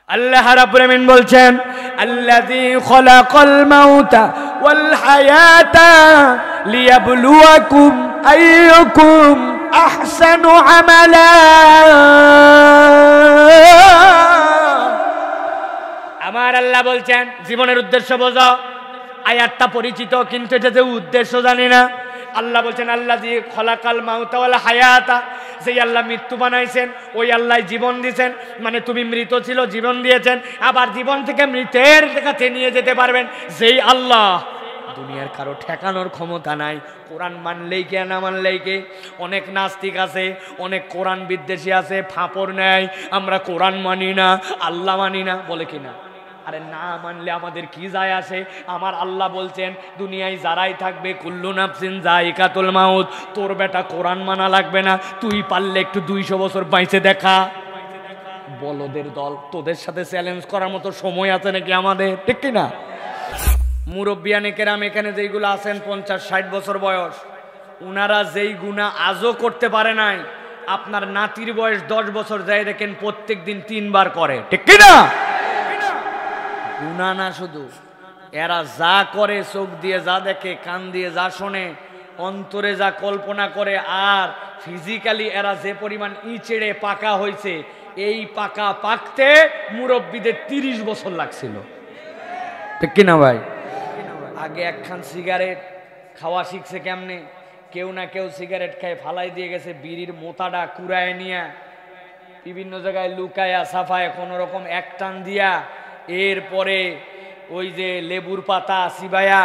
আল্লাহ রাব্বুল আমিন বলছেন আল্লাযী খালাকাল মাউতা ওয়াল হায়াতা লিয়াবলুয়াকুম আইয়ুকুম আহসানু আমালা। আমার আল্লাহ বলছেন জীবনের উদ্দেশ্য বোঝো। আয়াতটা পরিচিত কিন্তু এটা যে উদ্দেশ্য জানি না। আল্লাহ বলছেন আল্লাযী খালাকাল মাউতা ওয়াল হায়াতা, যেই আল্লাহ মৃত্যু বানাইছেন ওই আল্লাহ জীবন দিয়েছেন। মানে তুমি মৃত ছিল, জীবন দিয়েছেন, আবার জীবন থেকে মৃতের কাছে নিয়ে যেতে পারবেন যেই আল্লাহ। দুনিয়ার কারো ঠেকানোর ক্ষমতা নাই। কোরআন মানলেই কে না মানলেই কে। অনেক নাস্তিক আছে, অনেক কোরআন বিদ্বেষী আছে, ফাপড় নেয় আমরা কোরআন মানি না, আল্লাহ মানি না বলে কিনা। আরে না মানলে আমাদের কি যায় আসে? আমার আল্লাহ বলছেন দুনিয়ায় যারাই থাকবে কুল্লু নাফসিন যায়িকাতুল মাউত। তোর বেটা কোরআন মানা লাগবে না, তুই পারলে একটু 200 বছর বাইচে দেখা। বলদের দল, তোদের সাথে চ্যালেঞ্জ করার মতো সময় আছে নাকি আমাদের? ঠিক কিনা? মুরব্বিয়ানে কেরাম এখানে যেইগুলো আছেন 50-60 বছর বয়স, উনারা যেই গুনাহ আজও করতে পারে নাই, আপনার নাতির বয়স 10 বছর যায় দেখেন প্রত্যেক দিন 3 বার করে। ঠিক কিনা? গুনাহ না শুধু, এরা যা করে, চোখ দিয়ে যা দেখে, কান দিয়ে যা শোনে, অন্তরে যা কল্পনা করে, আর ফিজিক্যালি এরা যে পরিমাণ ইচড়ে পাকা হয়েছে, এই পাকা পাকতে মুরব্বীদের 30 বছর লাগছিল। ঠিক কিনা ভাই? আগে একখান সিগারেট খাওয়া শিখছে কেমনে? কেউ না কেউ সিগারেট খায় ফালাই দিয়ে গেছে, বিড়ির মোতাটা কুড়ায় নিয়ে বিভিন্ন জায়গায় লুকায়া সাফায় কোনো রকম এক টান দিয়া, এরপরে ওই যে লেবুর পাতা চিবায়া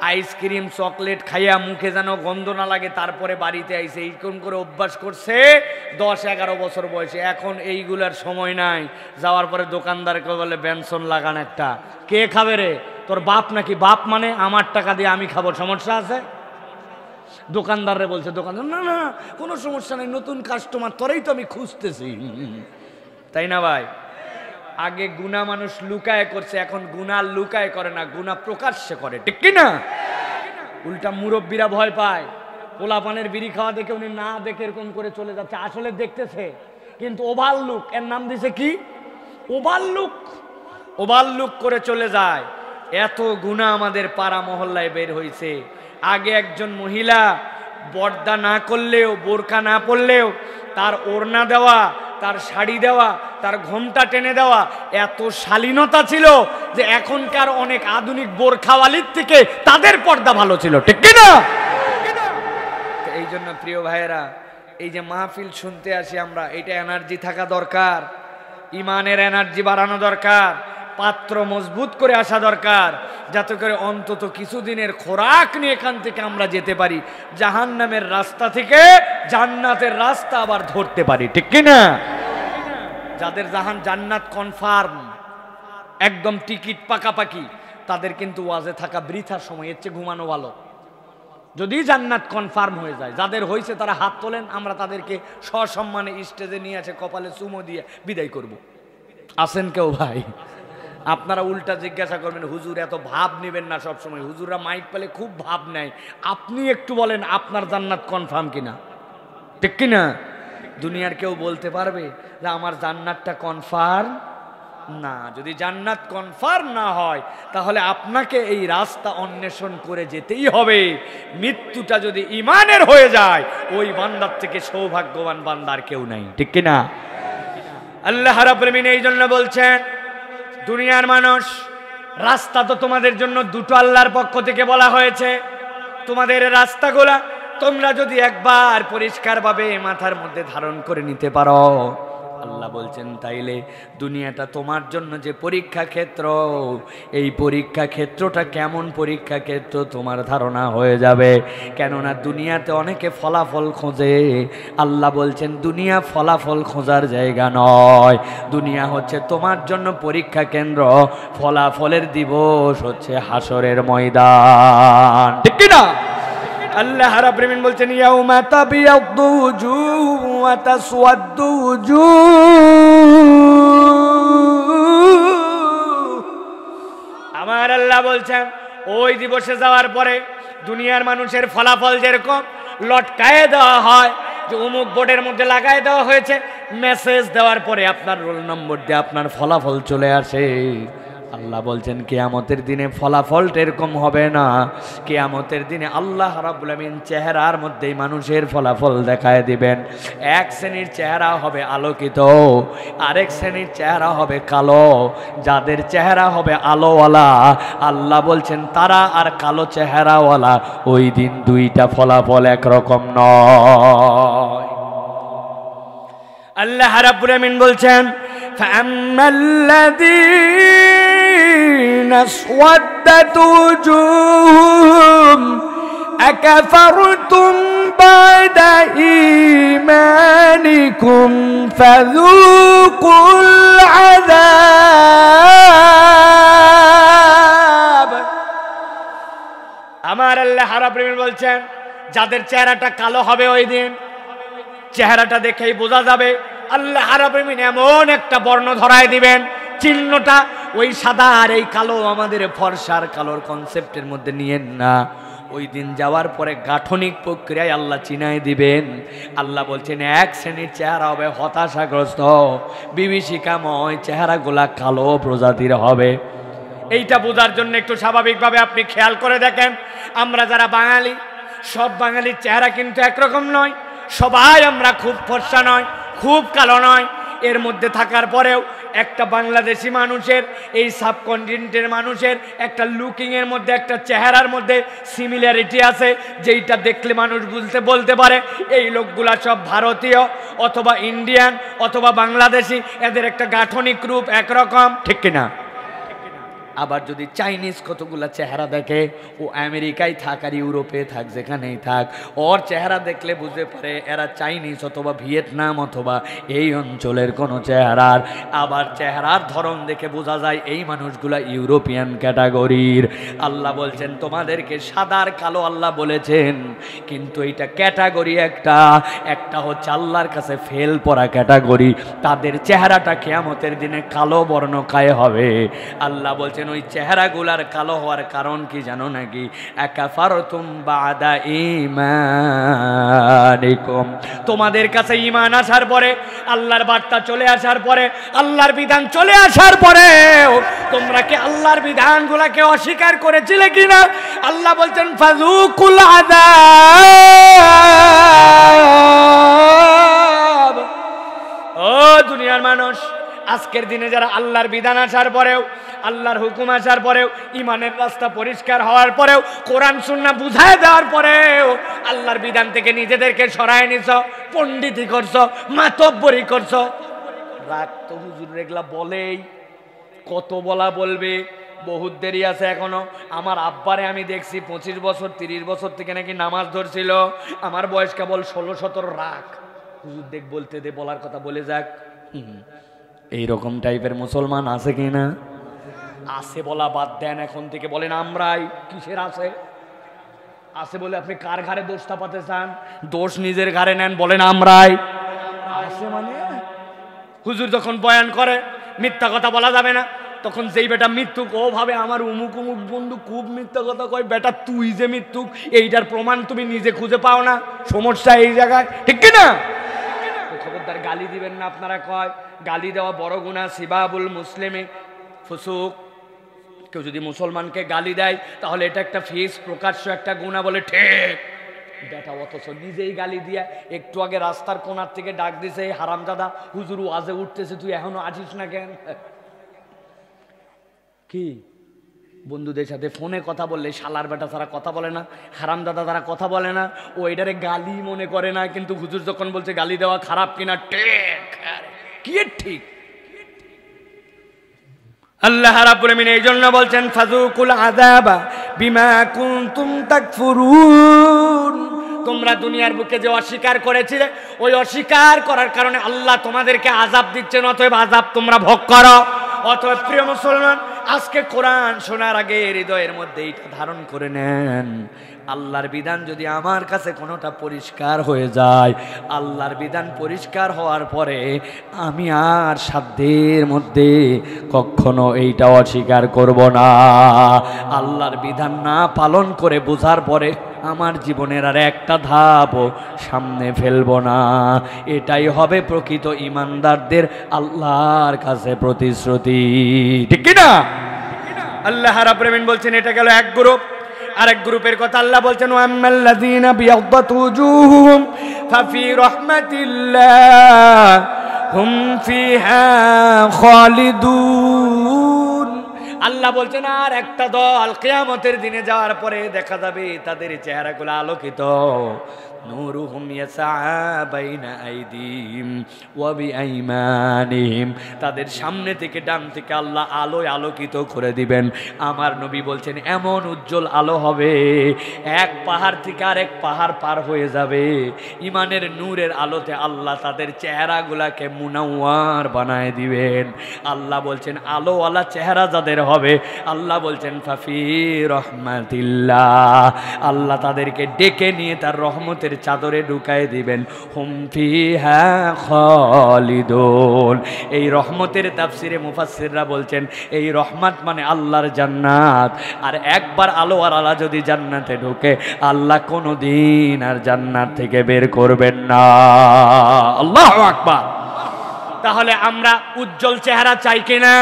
আইসক্রিম চকলেট খাইয়া মুখে যেন গন্ধ না লাগে, তারপরে বাড়িতে আইসে। এইরকম করে অভ্যাস করছে 10-11 বছর বয়সে। এখন এইগুলার সময় নাই। যাওয়ার পরে দোকানদারকে বলে বেনসন লাগান একটা। কে খাবে রে? তোর বাপ নাকি? বাপ মানে আমার টাকা দিয়ে আমি খাবো, সমস্যা আছে? দোকানদাররে বলছে, দোকানদার না না কোনো সমস্যা নেই, নতুন কাস্টমার, তোরাই তো আমি খুঁজতেছি। তাই না ভাই? আগে গুনাহ মানুষ লুকায় করছে, এখন গুনাহ লুকায় করে না, গুনাহ প্রকাশ্যে করে। ঠিক কিনা? উল্টা মুরব্বীরা ভয় পায়। পোলাপানের বিড়ি খাওয়া দেখে উনি না দেখে এরকম করে চলে যাচ্ছে, আসলে দেখতেছে কিন্তু ওভারলুক। এর নাম দিছে কি? ওভারলুক। ওভারলুক করে চলে যায়। এত গুনাহ আমাদের পাড়া মহল্লায় বের হয়েছে। আগে একজন মহিলা পর্দা না করলেও, বোরকা না পরলেও, তার ওড়না দেওয়া, তার শাড়ি দেওয়া, তার ঘোমটা টেনে দেওয়া এত শালীনতা ছিল যে এখনকার অনেক আধুনিক বোরখাওয়ালির থেকে তাদের পর্দা ভালো ছিল। ঠিক কিনা? এই জন্য প্রিয় ভাইয়েরা, এই যে মাহফিল শুনতে আসি আমরা, এটা এনার্জি থাকা দরকার, ইমানের এনার্জি বাড়ানো দরকার, পাত্র মজবুত করে আসা দরকার, যাতে করে অন্তত কিছুদিনের খোরাক নিয়ে এখান থেকে আমরা যেতে পারি, জাহান্নামের রাস্তা থেকে জান্নাতের রাস্তা আবার ধরতে পারি। ঠিক কিনা? যাদের জান্নাত কনফার্ম, একদম টিকিট পাকাপাকি, তাদের কিন্তু ওয়াজে থাকা বৃথার সময়, এর চেয়ে ঘুমানো ভালো। যদি জান্নাত কনফার্ম হয়ে যায়, যাদের হয়েছে তারা হাত তোলেন, আমরা তাদেরকে সসম্মানে স্টেজে নিয়ে আসে কপালে চুমো দিয়ে বিদায় করব। আছেন কেউ ভাই? আপনারা উল্টা জিজ্ঞাসা করবেন, হুজুর এত ভাব নেবেন না সবসময়। হুজুররা মাইক পেলে খুব ভাব নেয়। আপনি একটু বলেন আপনার জান্নাত কনফার্ম কিনা? ঠিক কিনা? দুনিয়ার কেউ বলতে পারবে যে আমার জান্নাতটা কনফার্ম না? যদি জান্নাত কনফার্ম না হয় তাহলে আপনাকে এই রাস্তা অন্বেষণ করে যেতেই হবে। মৃত্যুটা যদি ইমানের হয়ে যায়, ওই বান্দার থেকে সৌভাগ্যবান বান্দার কেউ নাই। ঠিক কিনা? আল্লাহ রাব্বুল আমিন এই জন্য বলছেন, দুনিয়ার মানুষ, রাস্তা তো তোমাদের জন্য দুটো আল্লাহর পক্ষ থেকে বলা হয়েছে। তোমাদের রাস্তাগুলা তোমরা যদি একবার পরিষ্কারভাবে মাথার মধ্যে ধারণ করে নিতে পারো, আল্লাহ বলছেন তাইলে দুনিয়াটা তোমার জন্য যে পরীক্ষা ক্ষেত্র, এই পরীক্ষা ক্ষেত্রটা কেমন পরীক্ষা ক্ষেত্র তোমার ধারণা হয়ে যাবে। কেননা দুনিয়াতে অনেকে ফলাফল খোঁজে। আল্লাহ বলছেন দুনিয়া ফলাফল খোঁজার জায়গা নয়, দুনিয়া হচ্ছে তোমার জন্য পরীক্ষা কেন্দ্র। ফলাফলের দিবস হচ্ছে হাসরের ময়দান। ঠিক কিনা? আল্লাহ রাব্বুল আমিন বলছেন ইয়াউমা তাবিয়াদ্দু উজুহ ওয়া তাসওয়াদ্দু উজুহ। আমার আল্লাহ বলছেন ওই দিবসে যাওয়ার পরে দুনিয়ার মানুষের ফলাফল যেরকম লটকায়ে দেওয়া হয়, যে অমুক বোর্ডের মধ্যে লাগায় দেওয়া হয়েছে মেসেজ দেওয়ার পরে আপনার রোল নম্বর দিয়ে আপনার ফলাফল চলে আসে। আল্লাহ বলছেন কিয়ামতের দিনে ফলাফলটা এরকম হবে না। কিয়ামতের দিনে আল্লাহ রাব্বুল আমিন চেহারার মধ্যেই মানুষের ফলাফল দেখায় দিবেন। এক শ্রেণীর চেহারা হবে আলোকিত, আরেক শ্রেণীর চেহারা হবে কালো। যাদের চেহারা হবে আলোওয়ালা, আল্লাহ বলছেন তারা আর কালো চেহারাওয়ালা ওই দিন দুইটা ফলাফল একরকম নয়। আল্লাহ রাব্বুল আমিন বলছেন ফাআম্মাল্লাযীনা আসওয়াদ্দাত ওজুহুহুম আকাফারতুম বা'দা ঈমানিকুম ফাযূকুল আযাব। আমার আল্লাহ রাব্বুল আমিন বলছেন যাদের চেহারাটা কালো হবে ওই দিন, চেহারাটা দেখেই বোঝা যাবে। আল্লাহ রাব্বুল আমিন এমন একটা বর্ণ ধরায় দিবেন, চিহ্নটা ওই সাদা আর এই কালো আমাদের ফর্সার কালোর কনসেপ্টের মধ্যে নিয়েন না। ওই দিন যাওয়ার পরে গাঠনিক প্রক্রিয়ায় আল্লাহ চিনায় দিবেন। আল্লাহ বলছেন এক শ্রেণীর চেহারা হবে হতাশাগ্রস্ত, বিভীষিকাময় চেহারাগুলা কালো প্রজাতির হবে। এইটা বোঝার জন্য একটু স্বাভাবিকভাবে আপনি খেয়াল করে দেখেন, আমরা যারা বাঙালি, সব বাঙালির চেহারা কিন্তু একরকম নয়। সবাই আমরা খুব ফর্সা নয়, খুব কালো নয়। এর মধ্যে থাকার পরেও একটা বাংলাদেশি মানুষের, এই সাবকন্টিনেন্টের মানুষের একটা লুকিংয়ের মধ্যে, একটা চেহারার মধ্যে সিমিলারিটি আছে, যেইটা দেখলে মানুষ বলতে পারে এই লোকগুলা সব ভারতীয় অথবা ইন্ডিয়ান অথবা বাংলাদেশি, এদের একটা গাঠনিক রূপ একরকম, ঠিক কিনা? আবার যদি চাইনিজ কতগুলা চেহারা দেখে, ও আমেরিকায় থাক আর ইউরোপে থাক, যেখানেই থাক, ওর চেহারা দেখলে বুঝতে পারে এরা চাইনিজ অথবা ভিয়েতনাম অথবা এই অঞ্চলের কোনো চেহারার। আবার চেহারার ধরন দেখে বোঝা যায় এই মানুষগুলা ইউরোপিয়ান ক্যাটাগরির। আল্লাহ বলছেন তোমাদেরকে সাদার কালো আল্লাহ বলেছেন, কিন্তু এইটা ক্যাটাগরি একটা হচ্ছে আল্লাহর কাছে ফেল পড়া ক্যাটাগরি। তাদের চেহারাটা কিয়ামতের দিনে কালো বর্ণকায় হবে। আল্লাহ বলছেন ওই চেহারাগুলার কালো হওয়ার কারণ কি জানো নাকি? আকাফারতুম বা'দা ঈমানিকুম, তোমাদের কাছে ঈমান আসার পরে, আল্লাহর বার্তা চলে আসার পরে, আল্লাহর বিধান চলে আসার পরে তোমরা কি আল্লাহর বিধানগুলোকে অস্বীকার করেছিলে কিনা? আল্লাহ বলছেন ফাযূকুল আযাব। ও দুনিয়ার মানুষ, আজকের দিনে যারা আল্লাহর বিধান আসার পরেও, আল্লাহর হুকুম আসার পরেও, ইমানের রাস্তা পরিষ্কার হওয়ার পরেও, কোরআন সুন্নাহ বুঝায় দেওয়ার পরেও আল্লাহর বিধান থেকে নিজেদেরকে সরায় নিছ, পণ্ডিতি করছো, মাতব্বরি করছো। রাগ তো হুজুর এগুলা বলেই, কত বলা বলবে, বহুত দেরি আছে এখনো। আমার আব্বারে আমি দেখছি 25 বছর 30 বছর থেকে নাকি নামাজ ধরছিল, আমার বয়স কেবল 16-17। রাগ হুজুর দেখ বলতে দে, বলার কথা বলে যাক। এইরকম টাইপের মুসলমান আছে কিনা? আছে, বলা বাদ দেন, এখন থেকে বলেন আমরাই। কিসের আছে? আছে বলে আপনি কার ঘাড়ে দোষ চাপাতে চান? দোষ নিজের ঘাড়ে নেন, বলেন আমরাই। আছে মানে হুজুর যখন বয়ান করে মিথ্যা কথা বলা যাবে না, তখন যেই বেটা মৃত্যুক ও ভাবে আমার উমুক উমুক বন্ধু খুব মিথ্যা কথা কয়, বেটা তুই যে মৃত্যুক এইটার প্রমাণ তুমি নিজে খুঁজে পাও না, সমস্যা এই জায়গায়, ঠিক কিনা? খবরদার গালি দিবেন না আপনারা। কয় গালি দেওয়া বড় গুনাহ, সিবাবুল মুসলিমে ফুসুক। কেউ যদি মুসলমানকে গালি দেয় তাহলে এটা একটা ফেস প্রকাশ্য একটা গুনাহ, বলে ঠিক বেটা, অথচ নিজেই গালি দিয়া একটু আগে রাস্তার কোনার থেকে ডাক দিছে হারামজাদা, হুজুর ওয়াজে উঠতেছে, তুই এখনো আসিস না কেন? কি বন্ধুদের সাথে ফোনে কথা বললে শালার বেটা তারা কথা বলে না, হারামজাদা তারা কথা বলে না, ও এটারে গালি মনে করে না, কিন্তু হুজুর যখন বলছে গালি দেওয়া খারাপ কিনা, ঠিক কি ঠিক। আল্লাহ রাব্বুল আমিন এই জন্য বলছেন ফাযূকুল আযাবা বিমা কুনতুম তাকফুরুন। তোমরা দুনিয়ার বুকে যে অস্বীকার করেছিলে, ওই অস্বীকার করার কারণে আল্লাহ তোমাদেরকে আযাব দিচ্ছেন, অতএব আযাব তোমরা ভোগ করো। অতএব প্রিয় মুসলমান, আজকে কোরআন শোনার আগে হৃদয়ের মধ্যে এটা ধারণ করে নেন, আল্লাহর বিধান যদি আমার কাছে কোনোটা পরিষ্কার হয়ে যায়, আল্লাহর বিধান পরিষ্কার হওয়ার পরে আমি আর সাধ্যের মধ্যে কখনো এইটা অস্বীকার করব না। আল্লাহর বিধান না পালন করে বোঝার পরে আমার জীবনের আর একটা ধাপও সামনে ফেলবো না। এটাই হবে প্রকৃত ঈমানদারদের আল্লাহর কাছে প্রতিশ্রুতি, ঠিক কি না? আল্লাহ রাব্বুল আলামিন বলছেন এটা গেল এক গ্রুপ। আরেক গ্রুপের কথা আল্লাহ বলছেন ওয়াম্মাল্লাযীনা বিয়াদ্দাত ওয়ুজুহুহুম ফাফি রাহমাতিল্লাহ হুম ফিহা খালিদুন। আল্লাহ বলছেন আর একটা দল কিয়ামতের দিনে যাওয়ার পরে দেখা যাবে তাদের চেহারাগুলো আলোকিত, নূরুহুম ইয়াসআ বাইনা আইদিহিম ওয়া বিআইমানিহিম, তাদের সামনে থেকে ডান থেকে আল্লাহ আলোয় আলোকিত করে দিবেন। আমার নবী বলছেন এমন উজ্জ্বল আলো হবে এক পাহাড় থেকে আরেক পাহাড় পার হয়ে যাবে। ইমানের নূরের আলোতে আল্লাহ তাদের চেহারাগুলাকে মুনাওয়ার বানায় দিবেন। আল্লাহ বলছেন আলোওয়ালা চেহারা যাদের হবে, আল্লাহ বলছেন ফাফি রহমাতিল্লাহ, আল্লাহ তাদেরকে ডেকে নিয়ে তার রহমতের চাদরে ঢুকায় দিবেন। হুম ফিহা খালিদুন। এই রহমতের তাফসিরে মুফাসসিররা বলছেন এই রহমত মানে আল্লাহর জান্নাত। আর একবার আলো আর আলা যদি জান্নাতে ঢোকে আল্লাহ কোনোদিন আর জান্নাত থেকে বের করবেন না। আল্লাহু আকবার। তাহলে আমরা উজ্জ্বল চেহারা চাই কিনা?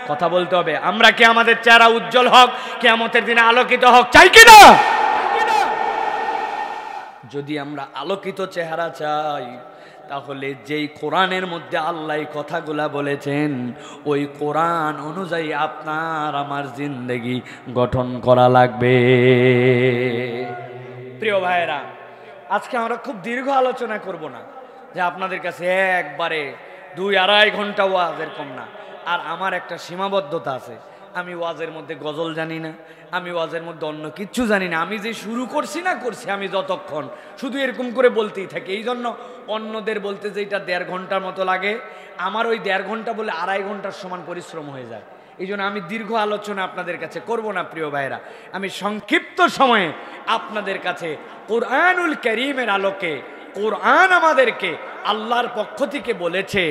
কথা বলতে হবে। আমরা কি আমাদের চেহারা উজ্জ্বল হোক, কিয়ামতের দিনে আলোকিত হোক চাই কিনা? যদি আমরা আলোকিত চেহারা চাই তাহলে যেই কোরআনের মধ্যে আল্লাহ কথাগুলা বলেছেন ওই কোরআন অনুযায়ী আপনার আমার জিন্দেগি গঠন করা লাগবে। প্রিয় ভাইয়েরা, আজকে আমরা খুব দীর্ঘ আলোচনা করব না, যে আপনাদের কাছে একবারে 2-2.5 ঘন্টা ওয়াজ এরকম না। আর আমার একটা সীমাবদ্ধতা আছে, আমি ওয়াজের মধ্যে গজল জানি না, আমি ওয়াজের মধ্যে অন্য কিচ্ছু জানি না। আমি যে শুরু করছি আমি যতক্ষণ শুধু এরকম করে বলতেই থাকি। এই জন্য অন্যদের বলতে যে এটা 1.5 ঘন্টার মতো লাগে, আমার ওই 1.5 ঘন্টা বলে 2.5 ঘন্টার সমান পরিশ্রম হয়ে যায়। এই জন্য আমি দীর্ঘ আলোচনা আপনাদের কাছে করব না। প্রিয় ভাইরা, আমি সংক্ষিপ্ত সময়ে আপনাদের কাছে কোরআনুল কারীমের আলোকে, কোরআন আমাদেরকে আল্লাহর পক্ষ থেকে বলেছে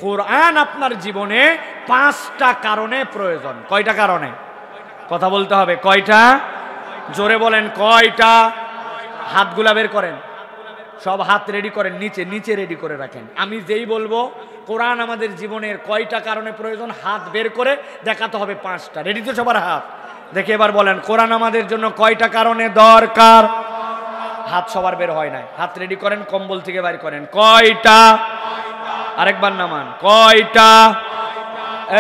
কোরআন আপনার জীবনে 5টা কারণে প্রয়োজন। কয়টা কারণে? কথা বলতে হবে। কয়টা? জোরে বলেন কয়টা? হাতগুলা বের করেন, সব হাত রেডি করেন, নিচে নিচে রেডি করে রাখেন। আমি যেই বলবো কোরআন আমাদের জীবনের কয়টা কারণে প্রয়োজন হাত বের করে দেখাতে হবে 5টা। রেডি তো সবার? হাত দেখে এবার বলেন কোরআন আমাদের জন্য কয়টা কারণে দরকার? হাত সবার বের হয় নাই, হাত রেডি করেন, কম্বল থেকে বের করেন। কয়টা? আরেকবার নামান। কয়টা?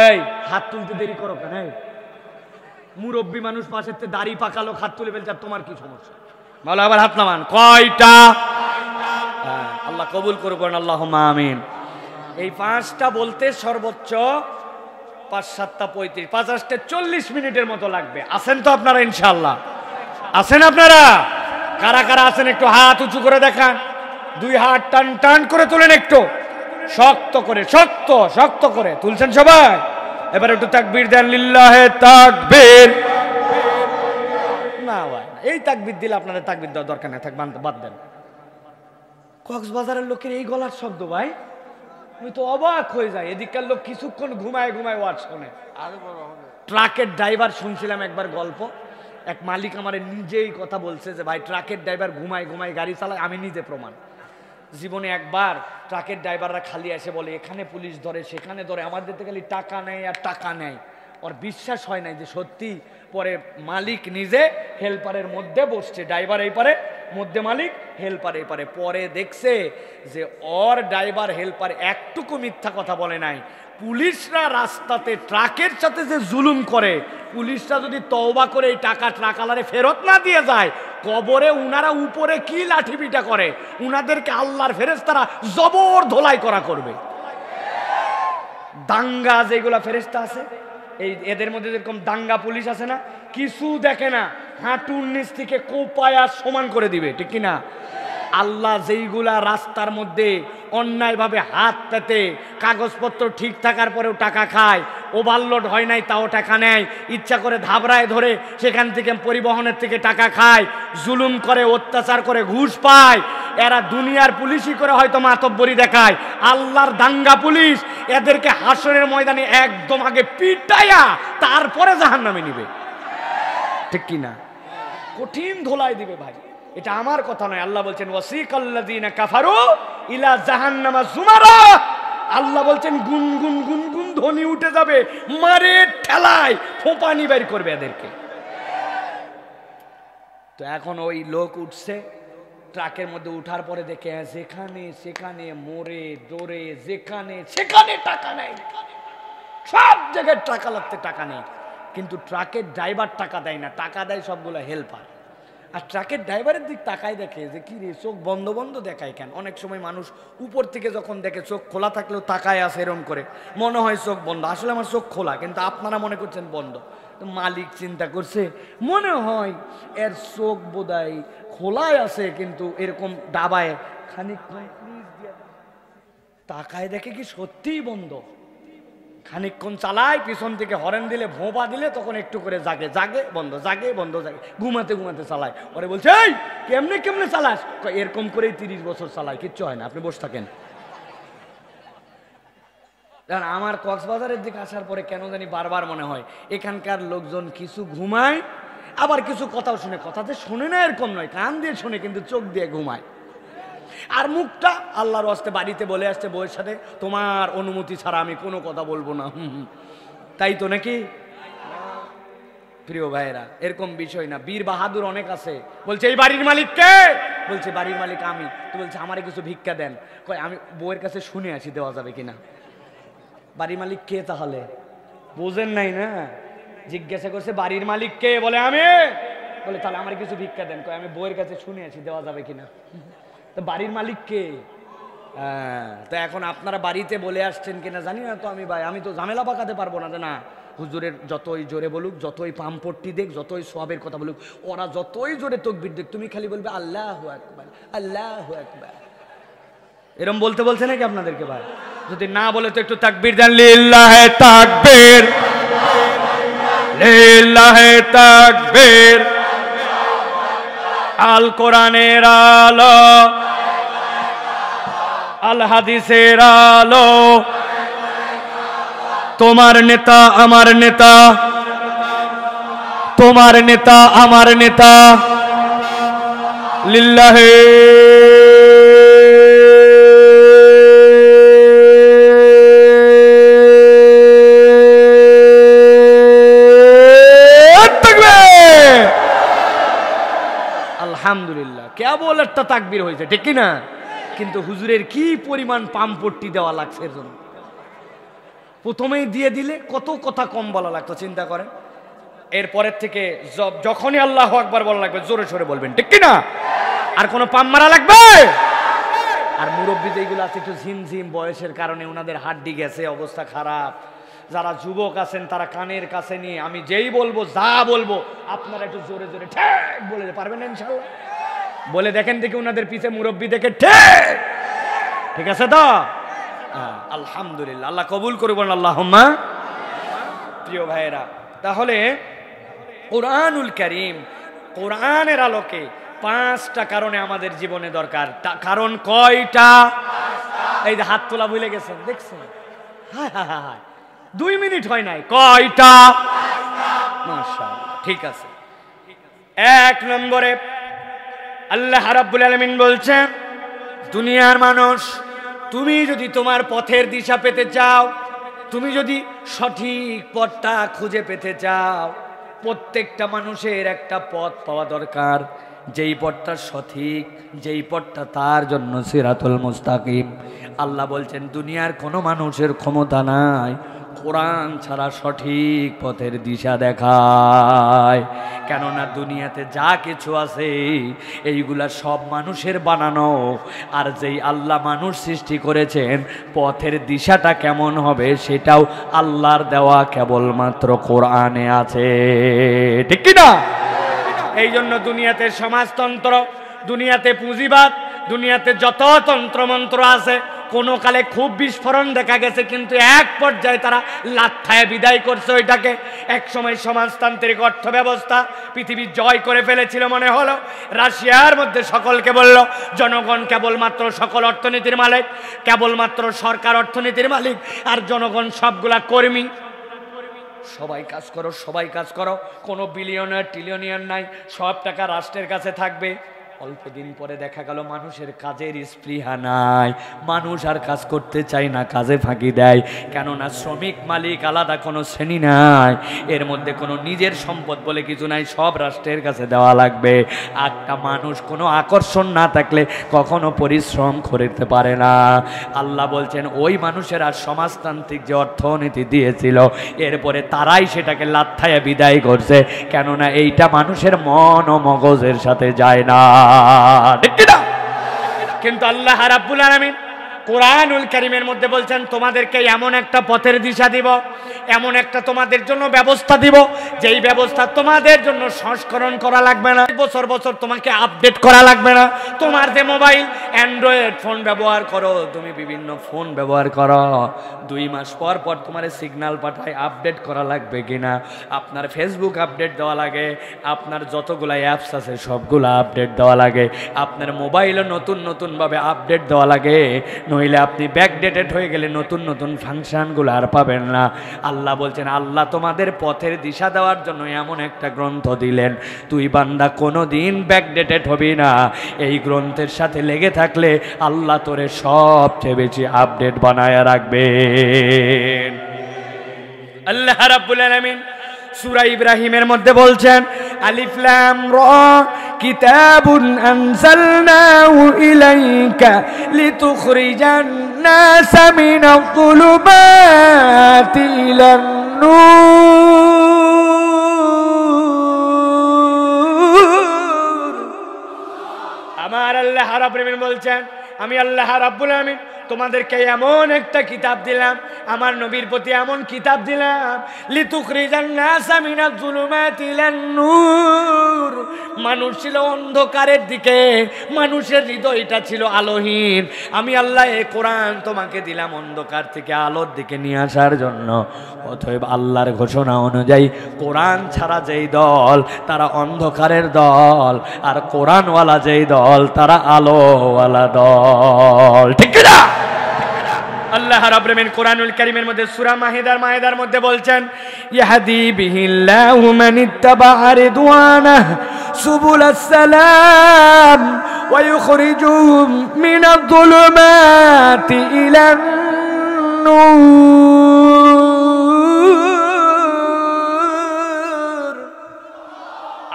এই হাত তুলতে দেরি করো কেন? মুরব্বী মানুষ পাশের থেকে দাড়ি পাকালো হাত তুলে ফেলছে, তোমার কি সমস্যা? বলো আবার হাত নামান। কয়টা? আল্লাহ কবুল করবেন, আল্লাহুম্মা আমিন। এই 5টা বলতে সর্বোচ্চ 5-7টা 35 50টা 40 মিনিটের মতো লাগবে। আছেন তো আপনারা? ইনশাআল্লাহ আছেন আপনারা? কারা কারা আছেন একটু হাত উঁচু করে দেখান। 2 হাত টান টান করে তোলেন, একটু শক্ত করে, শক্ত শক্ত করে তুলছেন সবাই? এবার একটু তাকবীর দেন, লিল্লাহে তাকবীর। না ভাই, এই তাকবীর দিলে আপনাদের তাকবীর দেওয়ার দরকার নেই, থাক বাদ দেন। কক্সবাজারের লোকের এই গলার শব্দ ভাই, আমি তো অবাক হয়ে যাই। এদিককার লোক কিছুক্ষণ ঘুমায় ঘুমায় ওয়াজ শোনে। ট্রাকের ড্রাইভার শুনছিলাম একবার গল্প, এক মালিক আমার নিজেই কথা বলছে যে ভাই ট্রাকের ড্রাইভার ঘুমায় ঘুমায় গাড়ি চালায়, আমি নিজে প্রমাণ। জীবনে একবার ট্রাকের ড্রাইভাররা খালি এসে বলে এখানে পুলিশ ধরে সেখানে ধরে, আমাদের তো খালি টাকা নেয় আর টাকা নেয়। ওর বিশ্বাস হয় নাই যে সত্যি। পরে মালিক নিজে হেল্পারের মধ্যে বসছে, ড্রাইভার এই পারে মধ্যে, মালিক হেল্পার এই পারে। পরে দেখছে যে ওর ড্রাইভার হেল্পার একটুকু মিথ্যা কথা বলে নাই। পুলিশরা রাস্তাতে ট্রাকের সাথে যে জুলুম করে, পুলিশরা যদি তওবা করে এই টাকা ট্রাকওয়ালারে ফেরত না দিয়ে যায়, কবরে উনারা উপরে কি লাঠিপিটা করে, উনাদেরকে আল্লাহর ফেরেশতারা জবর ধোলাই করা করবে। দাঙ্গা যেগুলা ফেরেশতা আছে, এই এদের মধ্যে যেরকম দাঙ্গা পুলিশ আছে না, কিছু দেখে না, হাঁটুর নিচ থেকে কোপায়া সমান করে দিবে, ঠিক কিনা? আল্লাহ যেইগুলা রাস্তার মধ্যে অন্যায়ভাবে হাত পেতে কাগজপত্র ঠিক থাকার পরেও টাকা খায়, ওভারলোড হয় নাই তাও টাকা নেয়, ইচ্ছা করে ধাবরায় ধরে সেখান থেকে পরিবহনের থেকে টাকা খায়, জুলুম করে, অত্যাচার করে, ঘুষ পায়। এরা দুনিয়ার পুলিশই করে হয়তো মাতব্বরি দেখায়, আল্লাহর দাঙ্গা পুলিশ এদেরকে হাসরের ময়দানে একদম আগে পিটাইয়া তারপরে জাহান্নামে নিবে, ঠিক কি না? কঠিন ধোলাই দিবে ভাই। এটা আমার কথা নয়, আল্লাহ বলছেন ওয়াসিকাল্লাযিনা কাফারু ইলা জাহান্নামা যুমারা। আল্লাহ বলছেন গুনগুন গুনগুন ধ্বনি উঠে যাবে, মারে ঠেলায় ফোঁপানি বের করবে এদেরকে। তো এখন ওই লোক উঠছে ট্রাকের মধ্যে, উঠার পরে দেখে যেখানে সেখানে মোড়ে দৌড়ে যেখানে সেখানে টাকা নেই, সব জায়গায় টাকা লাগতে টাকা নেই, কিন্তু ট্রাকের ড্রাইভার টাকা দেয় না, টাকা দেয় সবগুলো হেল্পার। আর ট্রাকের ড্রাইভারের দিক তাকায় দেখে যে কি রে চোখ বন্ধ বন্ধ দেখায় কেন। অনেক সময় মানুষ উপর থেকে যখন দেখে চোখ খোলা থাকলেও তাকায় আসে এরম করে, মনে হয় চোখ বন্ধ, আসলে আমার চোখ খোলা, কিন্তু আপনারা মনে করছেন বন্ধ। তো মালিক চিন্তা করছে মনে হয় এর চোখ বোধহয় খোলায় আছে, কিন্তু এরকম ডাবায় খানিকক্ষণ তাকায় দেখে কি সত্যিই বন্ধ। খানিকক্ষণ চালায়, পিছন থেকে হরেন দিলে ভোঁপা দিলে তখন একটু করে জাগে, জাগে বন্ধ, জাগে বন্ধ, জাগে, ঘুমাতে ঘুমাতে চালায়। ওরে বলছে এই কেমনে কেমনে চালাস? এরকম করেই 30 বছর চালায়, কিচ্ছু হয় না, আপনি বসে থাকেন। আমার কক্সবাজারের দিকে আসার পরে কেন জানি বারবার মনে হয় এখানকার লোকজন কিছু ঘুমায়, আবার কিছু কথাও শুনে, কথা যে শুনে না এরকম নয়, কান দিয়ে শুনে কিন্তু চোখ দিয়ে ঘুমায়। আর মুখটা আল্লাহর ওয়াস্তে বাড়িতে বলে আসছে বউয়ের সাথে, তোমার অনুমতি ছাড়া আমি কোনো কথা বলবো না। তাই তো নাকি প্রিয় ভাইয়েরা? এরকম বিষয় না, বীর বাহাদুর অনেক আছে। বলছে এই বাড়ির মালিক কে? বলছে বাড়ির মালিক আমি। তো বলছে আমারে কিছু ভিক্ষা দেন। কয় আমি বউয়ের কাছে শুনে আসি দেওয়া যাবে কিনা। বাড়ির মালিক কে তাহলে? বোঝেন নাই না? জিজ্ঞাসা করছে বাড়ির মালিক কে? বলে আমি। বলে তাহলে আমার কিছু ভিক্ষা দেন। কয় আমি বউয়ের কাছে শুনে আসি দেওয়া যাবে কিনা। তো বাড়ির মালিক কে? তো এখন আপনারা বাড়িতে বলে আসছেন কিনা জানি না, তো আমি ভাই আমি তো ঝামেলা পাকাতে পারবো না যে না হুজুরের যতই জোরে বলুক, যতই পাম্পট্টি দেখ, যতই সওয়াবের কথা বলুক, ওরা যতই জোরে তাকবীর দেখ, তুমি খালি বলবে আল্লাহু আকবার, আল্লাহু আকবার। এরকম বলতে বলছে নাকি আপনাদেরকে ভাই? যদি না বলে তো একটু তাকবীর দেন, লিল্লাহে তাকবীর, লিল্লাহে তাকবীর। আল কোরআনের আলো, আল হাদিসের আলো, তোমার নেতা আমার নেতা, তোমার নেতা আমার নেতা, লিল্লাহে আলহামদুলিল্লাহ। কেবল একটা তাকবীর হয়েছে, ঠিক কি না? কিন্তু হুজুরের কি পরিমাণ পাম্পট্টি দেওয়া লাগছে এর জন্য। প্রথমেই দিয়ে দিলে কত কথা কম বলা লাগতো, চিন্তা করেন। এরপরের থেকে যখনই আল্লাহু আকবার বলা লাগবে জোরে সোরে বলবেন, ঠিক কি না? আর কোনো পাম মারা লাগবে? আর মুরব্বী যেগুলো আছে একটু ঝিমঝিম বয়সের কারণে ওনাদের হাড্ডি গেছে, অবস্থা খারাপ, যারা যুবক আছেন তারা কানের কাছে নিয়ে আমি যেই বলবো যা বলবো আপনারা একটু জোরে জোরে ঠিক বলে পারবেন না ইনশাআল্লাহ? বলে দেখেন দেখি ওনাদের পিছে মুরব্বী দেখে ঠিক, ঠিক আছে তো? আলহামদুলিল্লাহ, আল্লাহ কবুল করবেন আল্লাহুম্মা। প্রিয় ভাইয়েরা, তাহলে কোরআনুল কারীম, কোরআনের আলোকে 5টা কারণে আমাদের জীবনে দরকার। কারণ কয়টা? এই যে হাত তোলা ভুলে গেছেন, দেখছেন? হায় হায় হায়, 2 মিনিট হয় নাই, কয়টা? মাশাআল্লাহ, ঠিক আছে। 1 নম্বরে আল্লাহ রাব্বুল আলামিন বলছেন, দুনিয়ার মানুষ, তুমি যদি তোমার পথের দিশা পেতে চাও, তুমি যদি সঠিক পথটা খুঁজে পেতে চাও, প্রত্যেকটা মানুষের একটা পথ পাওয়া দরকার, যেই পথটা সঠিক, যেই পথটা তার জন্য সিরাতুল মুস্তাকিম। আল্লাহ বলছেন দুনিয়ার কোনো মানুষের ক্ষমতা নাই কোরআন ছাড়া সঠিক পথের দিশা দেখায়। কেননা দুনিয়াতে যা কিছু আছে এইগুলা সব মানুষের বানানো, আর যেই আল্লাহ মানুষ সৃষ্টি করেছেন পথের দিশাটা কেমন হবে সেটাও আল্লাহর দেওয়া কেবলমাত্র কোরআনে আছে, ঠিক কি না? এই জন্য দুনিয়াতে সমাজতন্ত্র, দুনিয়াতে পুঁজিবাদ, দুনিয়াতে যত তন্ত্রমন্ত্র আছে কোনো কালে খুব বিস্ফোরণ দেখা গেছে, কিন্তু এক পর্যায়ে তারা লাথ্থায় বিদায় করছে ওইটাকে। এক সময় সমাজতান্ত্রিক অর্থ ব্যবস্থা পৃথিবী জয় করে ফেলেছিল মনে হলো। রাশিয়ার মধ্যে সকলকে বলল জনগণ কেবলমাত্র সকল অর্থনীতির মালিক, কেবলমাত্র সরকার অর্থনীতির মালিক, আর জনগণ সবগুলা কর্মী। সবাই কাজ করো, সবাই কাজ করো, কোনো বিলিয়নার ট্রিলিয়নিয়ার নাই, সব টাকা রাষ্ট্রের কাছে থাকবে। অল্প দিন পরে দেখা গেল মানুষের কাজের স্পৃহা নাই, মানুষ আর কাজ করতে চায় না, কাজে ফাঁকি দেয়। কেননা শ্রমিক মালিক আলাদা কোনো শ্রেণী নাই, এর মধ্যে কোনো নিজের সম্পদ বলে কিছু নাই, সব রাষ্ট্রের কাছে দেওয়া লাগবে। একটা মানুষ কোনো আকর্ষণ না থাকলে কখনো পরিশ্রম করতে পারে না। আল্লাহ বলছেন ওই মানুষেরা সমাজতান্ত্রিক যে অর্থনীতি দিয়েছিল এরপরে তারাই সেটাকে লাথ্থায় বিদায় করছে, কেননা এইটা মানুষের মন ও মগজের সাথে যায় না। কিন্তু আল্লাহ রাব্বুল আলামিন কোরআনুল কারীমের মধ্যে বলছেন তোমাদেরকে এমন একটা পথের দিশা দিব, এমন একটা তোমাদের জন্য ব্যবস্থা দিব, যেই ব্যবস্থা তোমাদের জন্য সংস্করণ করা লাগবে না, বছর বছর তোমাকে আপডেট করা লাগবে না। তোমার যে মোবাইল অ্যান্ড্রয়েড ফোন ব্যবহার করো, তুমি বিভিন্ন ফোন ব্যবহার করো, 2 মাস পর পর তোমার সিগন্যাল পাঠায় আপডেট করা লাগবে কিনা। আপনার ফেসবুক আপডেট দেওয়া লাগে, আপনার যতগুলা অ্যাপস আছে সবগুলা আপডেট দেওয়া লাগে, আপনার মোবাইলও নতুন নতুনভাবে আপডেট দেওয়া লাগে, নইলে আপনি ব্যাকডেটেড হয়ে গেলে নতুন নতুন ফাংশনগুলো আর পাবেন না। আল্লাহ বলছেন আল্লাহ তোমাদের পথের দিশা দেওয়ার জন্য এমন একটা গ্রন্থ দিলেন, তুই বান্দা কোনো দিন ব্যাকডেটেড হবি না। এই গ্রন্থের সাথে লেগে থাকলে আল্লাহ তোরে সবচেয়ে বেশি আপডেট বানায় রাখবেন। আল্লাহ রাব্বুল আলামিন সূরা ইব্রাহিমের মধ্যে বলছেন আলিফ লাম রা কিতাবুন আনজালনাহু ইলাইকা লিতুখরিজান নাসা মিনাল যুলুমাতি ইলান নূর। আমার আল্লাহ রাব্বুল আলামিন বলছেন আমি আল্লাহ রাব্বুল আলামিন তোমাদেরকে এমন একটা কিতাব দিলাম, আমার নবীর প্রতি এমন কিতাব দিলাম, লিতুখরিজান নাসা মিনাজ যুলুমাতি ইলান নূর। মানুষ ছিল অন্ধকারের দিকে, মানুষের হৃদয়টা ছিল আলোহীন। আমি আল্লাহ এই কোরআন তোমাকে দিলাম অন্ধকার থেকে আলোর দিকে নিয়ে আসার জন্য। অতএব আল্লাহর ঘোষণা অনুযায়ী কোরআন ছাড়া যেই দল তারা অন্ধকারের দল, আর কোরআনওয়ালা যেই দল তারা আলোওয়ালা দল। ঠিক না? আল্লাহ রাব্বুল আলামিন কোরআনুল কারীমের মধ্যে সূরা মায়েদার মধ্যে বলছেন ইয়াহদি বিহিল্লাহু মানিত্তাবা'a রিদওয়ানাহু সুবুলাস সালাম ওয়া ইউখরিজুহুম মিনাজ যুলুমাতি ইলান নূর।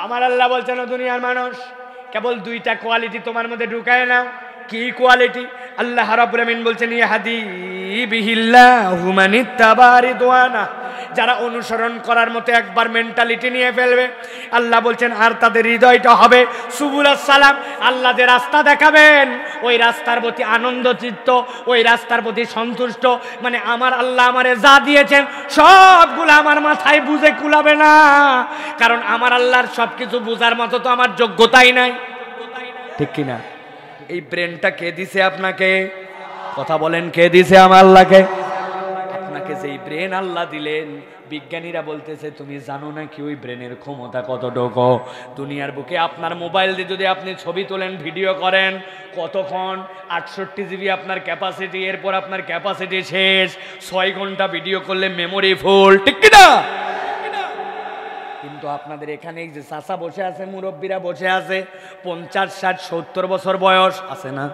আমার আল্লাহ বলছেন দুনিয়ার মানুষ কেবল 2টা কোয়ালিটি তোমার মধ্যে ঢুকায় না। কি কোয়ালিটি? আল্লাহ রাব্বুল আলামিন বলছেন ইয়াহদি বিহিল্লাহু মানিত্তাবা'a রিদওয়ানাহু, যারা অনুসরণ করার মতো একবার মেন্টালিটি নিয়ে ফেলবে আল্লাহ বলছেন আর তাদের হৃদয়টা হবে সুবুলাস সালাম, আল্লাহ যে রাস্তা দেখাবেন ওই রাস্তার প্রতি আনন্দ চিত্ত, ওই রাস্তার প্রতি সন্তুষ্ট। মানে আমার আল্লাহ আমারে যা দিয়েছেন সবগুলো আমার মাথায় বুঝে কুলাবে না, কারণ আমার আল্লাহর সবকিছু বুঝার মতো তো আমার যোগ্যতাই নাই। ঠিক কিনা? এই ব্রেনটা কে দিছে আপনাকে? কথা বলেন, কে দিছে? আমার আল্লাহকে। আপনাকে যেই ব্রেন আল্লাহ দিলেন, বিজ্ঞানীরা বলতেছে তুমি জানো না কি ওই ব্রেনের ক্ষমতা কতটুকু। দুনিয়ার বুকে আপনার মোবাইল দিয়ে যদি আপনি ছবি তোলেন, ভিডিও করেন, কতক্ষণ? 68 জিবি আপনার ক্যাপাসিটি, এরপর আপনার ক্যাপাসিটি শেষ। 6 ঘন্টা ভিডিও করলে মেমোরি ফুল। ঠিক কিনা? কিন্তু আপনাদের এখানে যে চাচা বসে আছে, মুরব্বীরা বসে আছে, 50, 60, 70 বছর বয়স আছে না?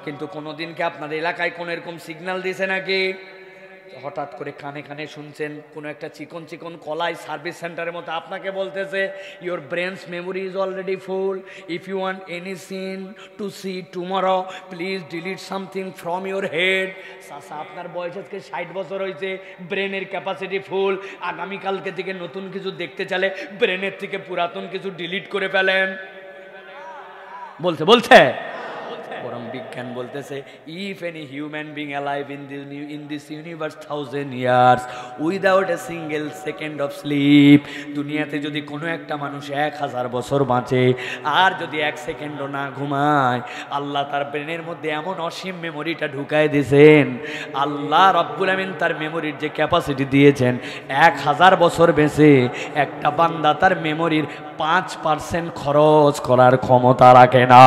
কিন্তু কোনোদিন কি আপনাদের এলাকায় কোন এরকম সিগন্যাল দিয়েছে নাকি? হঠাৎ করে কানে কানে শুনছেন কোনো একটা চিকন চিকন কলাই সার্ভিস সেন্টারের মতো আপনাকে বলতেছে your brains memory is already full, if you want any scene to see tomorrow please delete something from your head. চাচা আপনার বয়স আজকে 60 বছর হয়েছে, ব্রেনের ক্যাপাসিটি ফুল, আগামীকালকে থেকে নতুন কিছু দেখতে চাইলে ব্রেনের থেকে পুরাতন কিছু ডিলিট করে ফেলেন। বলছে বরং বিজ্ঞান বলতেছে if any human being alive in this universe 1000 years without a single second of sleep, দুনিয়াতে যদি কোনো একটা মানুষ 1000 বছর বাঁচে আর যদি 1 সেকেন্ডও না ঘুমায়, আল্লাহ তার ব্রেনের মধ্যে এমন অসীম মেমোরিটা ঢুকায় দিয়েছেন। আল্লাহ রাব্বুল আমিন তার মেমোরির যে ক্যাপাসিটি দিয়েছেন, 1000 বছর বেঁচে একটা বান্দা তার মেমোরির 5% খরচ করার ক্ষমতা রাখে না।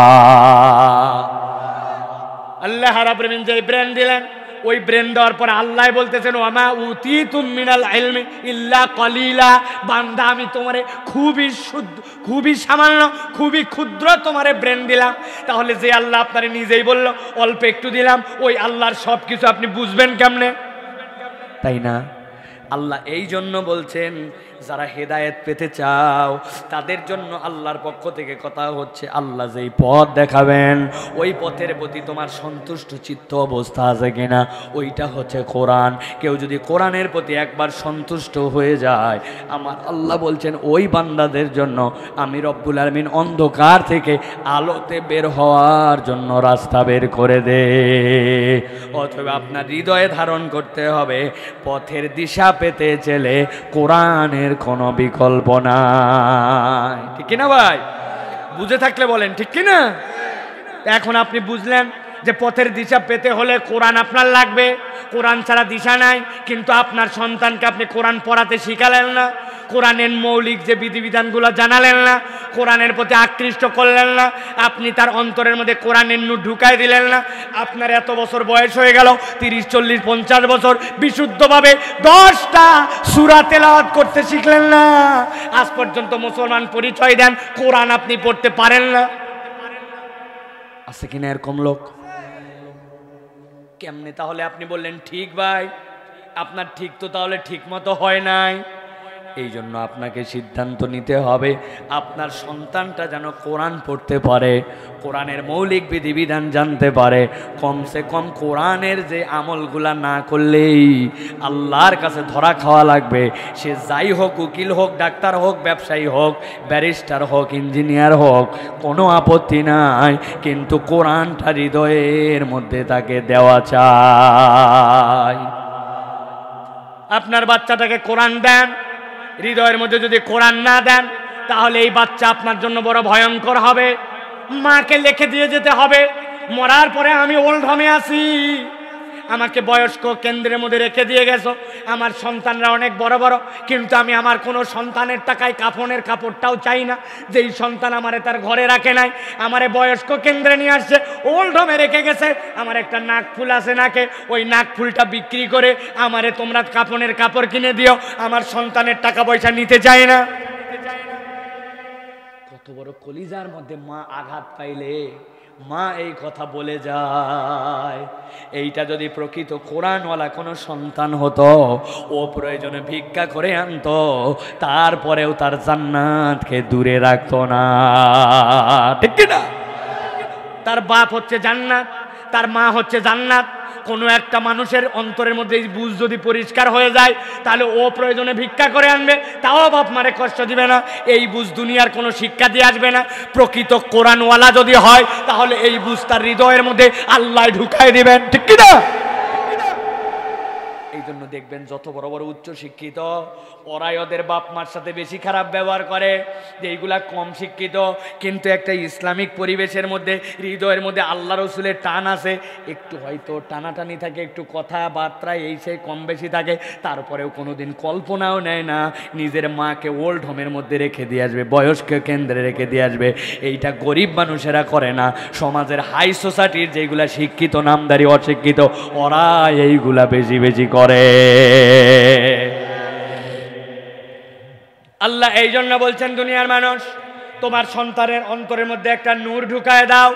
আল্লাহ রাব্বুল আমিন যে ব্রেন দিলেন, ওই ব্রেন দেওয়ার পর আল্লাহ বলতেছেন ওয়ামা উতিতুম মিনাল ইলমি ইল্লা কলিলা, বান্দা আমি তোমারে খুবই সামান্য, খুবই ক্ষুদ্র তোমারে ব্রেন দিলাম। তাহলে যে আল্লাহ আপনারে নিজেই বলল অল্প একটু দিলাম, ওই আল্লাহর সব কিছু আপনি বুঝবেন কেমনে? তাই না? আল্লাহ এই জন্য বলছেন যারা হেদায়েত পেতে চাও তাদের জন্য আল্লাহর পক্ষ থেকে কথা হচ্ছে, আল্লাহ যেই পথ দেখাবেন ওই পথের প্রতি তোমার সন্তুষ্ট চিত্ত অবস্থা আছে কিনা, ওইটা হচ্ছে কোরআন। কেউ যদি কোরআনের প্রতি একবার সন্তুষ্ট হয়ে যায়, আমার আল্লাহ বলছেন ওই বান্দাদের জন্য আমি রব্বুল আলামিন অন্ধকার থেকে আলোতে বের হওয়ার জন্য রাস্তা বের করে দে। অথবা আপনার হৃদয়ে ধারণ করতে হবে পথের দিশা পেতে চলে কোরআনের কোনো বিকল্প নাই। ঠিক কিনা ভাই? বুঝে থাকলে বলেন ঠিক কিনা? এখন আপনি বুঝলেন যে পথের দিশা পেতে হলে কোরআন আপনার লাগবে, কোরআন ছাড়া দিশা নাই। কিন্তু আপনার সন্তানকে আপনি কোরআন পড়াতে শিখালেন না, কোরআনের মৌলিক যে বিধিবিধানগুলো জানালেন না, কোরআনের প্রতি আকৃষ্ট করলেন না, আপনি তার অন্তরের মধ্যে কোরআনের নূর ঢুকাই দিলেন না। আপনার এত বছর বয়স হয়ে গেল, 30, 40, 50 বছর বিশুদ্ধভাবে 10টা সূরা তেলাওয়াত করতে শিখলেন না। আজ পর্যন্ত মুসলমান পরিচয় দেন, কোরআন আপনি পড়তে পারেন না। আছে কিনা এরকম লোক? কেমনে তাহলে আপনি বললেন ঠিক ভাই? আপনার ঠিক তো তাহলে ঠিক মতো হয় নাই। এই জন্য আপনাকে সিদ্ধান্ত নিতে হবে আপনার সন্তানটা যেন কোরআন পড়তে পারে, কোরআনের মৌলিক বিধিবিধান জানতে পারে। কমসে কম কোরআনের যে আমলগুলা না করলেই আল্লাহর কাছে ধরা খাওয়া লাগবে। সে যাই হোক, উকিল হোক, ডাক্তার হোক, ব্যবসায়ী হোক, ব্যারিস্টার হোক, ইঞ্জিনিয়ার হোক, কোনো আপত্তি নাই, কিন্তু কোরআনটা হৃদয়ের মধ্যে তাকে দেওয়া চাই। আপনার বাচ্চাটাকে কোরআন দেন, হৃদয়ের মধ্যে যদি কোরআন না দেন তাহলে এই বাচ্চা আপনার জন্য বড় ভয়ঙ্কর হবে। মাকে লিখে দিয়ে যেতে হবে মরার পরে আমি ওল্ড হোমে আছি, আমাকে বয়স্ক কেন্দ্রের মধ্যে রেখে দিয়ে গেছো, আমার সন্তানরা অনেক বড় বড়, কিন্তু আমি আমার কোনো সন্তানের টাকায় কাফনের কাপড়টাও চাই না। যেই সন্তান আমারে তার ঘরে রাখে নাই, আমারে বয়স্ক কেন্দ্রে নিয়ে আসছে, ওল্ড হোমে রেখে গেছে, আমার একটা নাক ফুল আছে নাকে, ওই নাক ফুলটা বিক্রি করে আমারে তোমরা কাফনের কাপড় কিনে দিও, আমার সন্তানের টাকা পয়সা নিতে চাই না। কত বড় কলিজার মধ্যে মা আঘাত পাইলে মা এই কথা বলে যায়। এইটা যদি প্রকৃত কোরআনওয়ালা কোনো সন্তান হতো, ও প্রয়োজনে ভিক্ষা করে আনতো, তারপরেও তার জান্নাতকে দূরে রাখতো না। ঠিক কিনা? তার বাপ হচ্ছে জান্নাত, তার মা হচ্ছে জান্নাত। কোনো একটা মানুষের অন্তরের মধ্যে এই বুঝ যদি পরিষ্কার হয়ে যায়, তাহলে ও প্রয়োজনে ভিক্ষা করে আনবে, তাও বাপ মারে কষ্ট দিবে না। এই বুঝ দুনিয়ার কোনো শিক্ষা দিয়ে আসবে না। প্রকৃত কোরআনওয়ালা যদি হয় তাহলে এই বুঝ তার হৃদয়ের মধ্যে আল্লাহ ঢুকাই দিবেন। ঠিক কিনা? এই জন্য দেখবেন যত বড় বড় উচ্চ শিক্ষিত, ওরাই ওদের বাপ মার সাথে বেশি খারাপ ব্যবহার করে। যে এইগুলা কম শিক্ষিত কিন্তু একটা ইসলামিক পরিবেশের মধ্যে হৃদয়ের মধ্যে আল্লাহ রসুলের টান আছে, একটু হয়তো টানাটানি থাকে, একটু কথাবার্তায় এই সেই কম বেশি থাকে, তারপরেও কোনোদিন কল্পনাও নেয় না নিজের মাকে ওল্ড হোমের মধ্যে রেখে দিয়ে আসবে, বয়স্ক কেন্দ্রে রেখে দিয়ে আসবে। এইটা গরিব মানুষেরা করে না, সমাজের হাই সোসাইটির যেগুলা শিক্ষিত নামদারি অশিক্ষিত ওরা এইগুলা বেশি বেশি করে। আল্লাহ এই জন্য বলছেন দুনিয়ার মানুষ তোমার সন্তানের অন্তরের মধ্যে একটা নূর ঢুকায় দাও।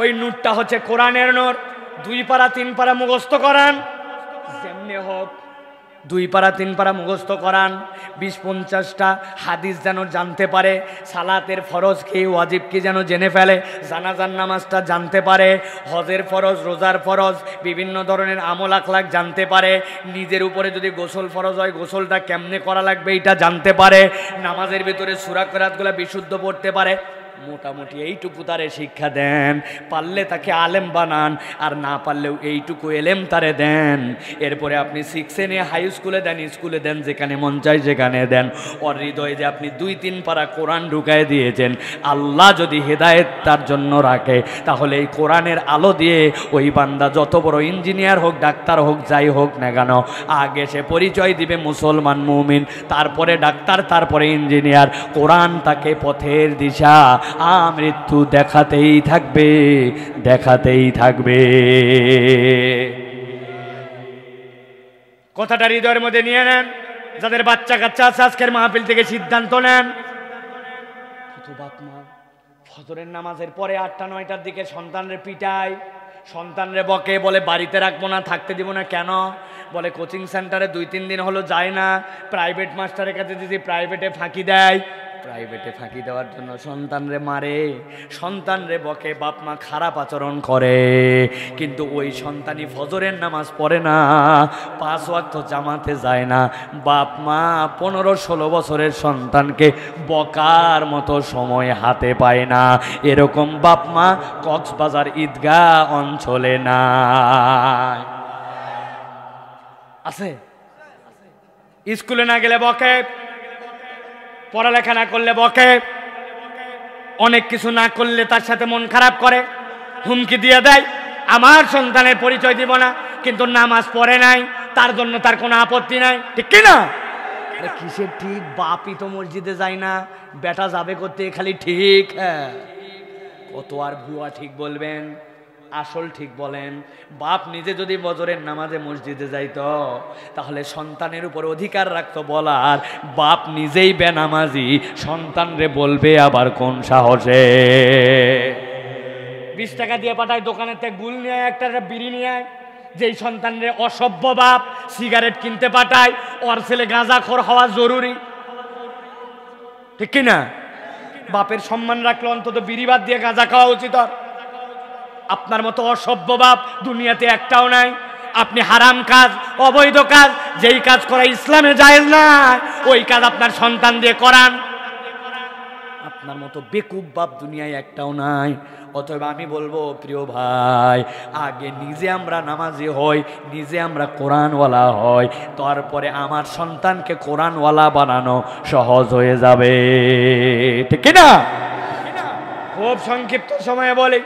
ওই নূরটা হচ্ছে কোরআনের নূর। 2 পারা 3 পারা মুখস্থ করান, যেমনি হোক 2 পারা 3 পারা মুখস্থ করান, 20-50টা হাদিস যেন জানতে পারে, সালাতের ফরজ কি ওয়াজিব কি যেন জেনে ফেলে, জানাজার নামাজটা জানতে পারে, হজের ফরজ, রোজার ফরজ, বিভিন্ন ধরনের আমল আখলাক জানতে পারে, নিজের উপরে যদি গোসল ফরজ হয় গোসলটা কেমনে করা লাগবে এটা জানতে পারে, নামাজের ভিতরে সূরা কিরাতগুলো বিশুদ্ধ পড়তে পারে। মোটামুটি এইটুকু তারে শিক্ষা দেন, পারলে তাকে আলেম বানান, আর না পারলেও এইটুকু এলেম তারে দেন। এরপরে আপনি 6 নিয়ে হাই স্কুলে দেন, স্কুলে দেন, যেখানে মন চায় সেখানে দেন। ওর হৃদয়ে যে আপনি 2-3 পারা কোরআন ঢুকায় দিয়েছেন, আল্লাহ যদি হেদায়েত তার জন্য রাখে, তাহলে এই কোরআনের আলো দিয়ে ওই বান্দা যত বড় ইঞ্জিনিয়ার হোক, ডাক্তার হোক, যাই হোক না কেন, আগে সে পরিচয় দিবে মুসলমান মুমিন, তারপরে ডাক্তার, তারপরে ইঞ্জিনিয়ার। কোরআন তাকে পথের দিশা মৃত্যু দেখাতেই থাকবে, দেখাতেই থাকবে। কথাটা হৃদয়ের মধ্যে নিয়ে নেন। যাদের বাচ্চা কাচ্চা আছে, আজকের মাহফিল থেকে সিদ্ধান্ত নেন, বাপ মা ফজরের নামাজের পরে 8টা-9টার দিকে সন্তানরে পিটায়, সন্তানরে বকে, বলে বাড়িতে রাখবো না, থাকতে দিব না। কেন? বলে কোচিং সেন্টারে 2-3 দিন হলো যায় না, প্রাইভেট মাস্টারের কাছে দিদি প্রাইভেটে ফাঁকি দেয়। প্রাইভেটে ফাঁকি দেওয়ার জন্য সন্তানরে মারে, সন্তানরে বকে, বাপ মা খারাপ আচরণ করে। কিন্তু ওই সন্তানই ফজরের নামাজ পড়ে না, 5 ওয়াক্ত জামাতে যায় না। বাপ মা 15-16 বছরের সন্তানকে বকার মতো সময় হাতে পায় না। এরকম বাপ মা কক্সবাজার ঈদগাহ অঞ্চলে না আছে। স্কুলে না গেলে বকে, পড়ালেখা না করলে বকে, অনেক কিছু না করলে তার সাথে মন খারাপ করে, হুমকি দিয়ে দেয়, আমার সন্তানের পরিচয় দিব না, কিন্তু নামাজ পড়ে নাই, তার জন্য তার কোনো আপত্তি নাই। ঠিক কিনা? কিসের ঠিক? বাপই তো মসজিদে যায় না, বেটা যাবে করতে খালি ঠিক। হ্যাঁ, কত আর ভুয়া ঠিক বলবেন, আসল ঠিক বলেন। বাপ নিজে যদি ফজরের নামাজে মসজিদে যাইতো, তাহলে সন্তানের উপর অধিকার রাখতো বলার। বাপ নিজেই বেনামাজি, সন্তানরে বলবে আবার কোন সাহসে? 20 টাকা দিয়ে পাঠায় দোকানের থেকে গুল নিয়ে একটা বিড়ি নিয়ে, যেই সন্তানরে অসভ্য বাপ সিগারেট কিনতে পাঠায়, ওর ছেলে গাঁজাখোর হওয়া জরুরি। ঠিক কিনা? বাপের সম্মান রাখলে অন্তত বিড়ি বাদ দিয়ে গাঁজা খাওয়া উচিত। আপনার মতো অসভ্য বাপ দুনিয়াতে একটাও নাই। আপনি হারাম কাজ, অবৈধ কাজ, যেই কাজ করা ইসলামে জায়েজ না, ওই কাজ আপনার সন্তান দিয়ে করান। আপনার মতো বেকুব বাপ দুনিয়ায় একটাও নাই। অতএব আমি বলবো, প্রিয় ভাই, আগে নিজে আমরা নামাজি হই, নিজে আমরা কোরআনওয়ালা হই, তারপরে আমার সন্তানকে কোরআনওয়ালা বানানো সহজ হয়ে যাবে। ঠিক না? খুব সংক্ষিপ্ত সময়ে বলি,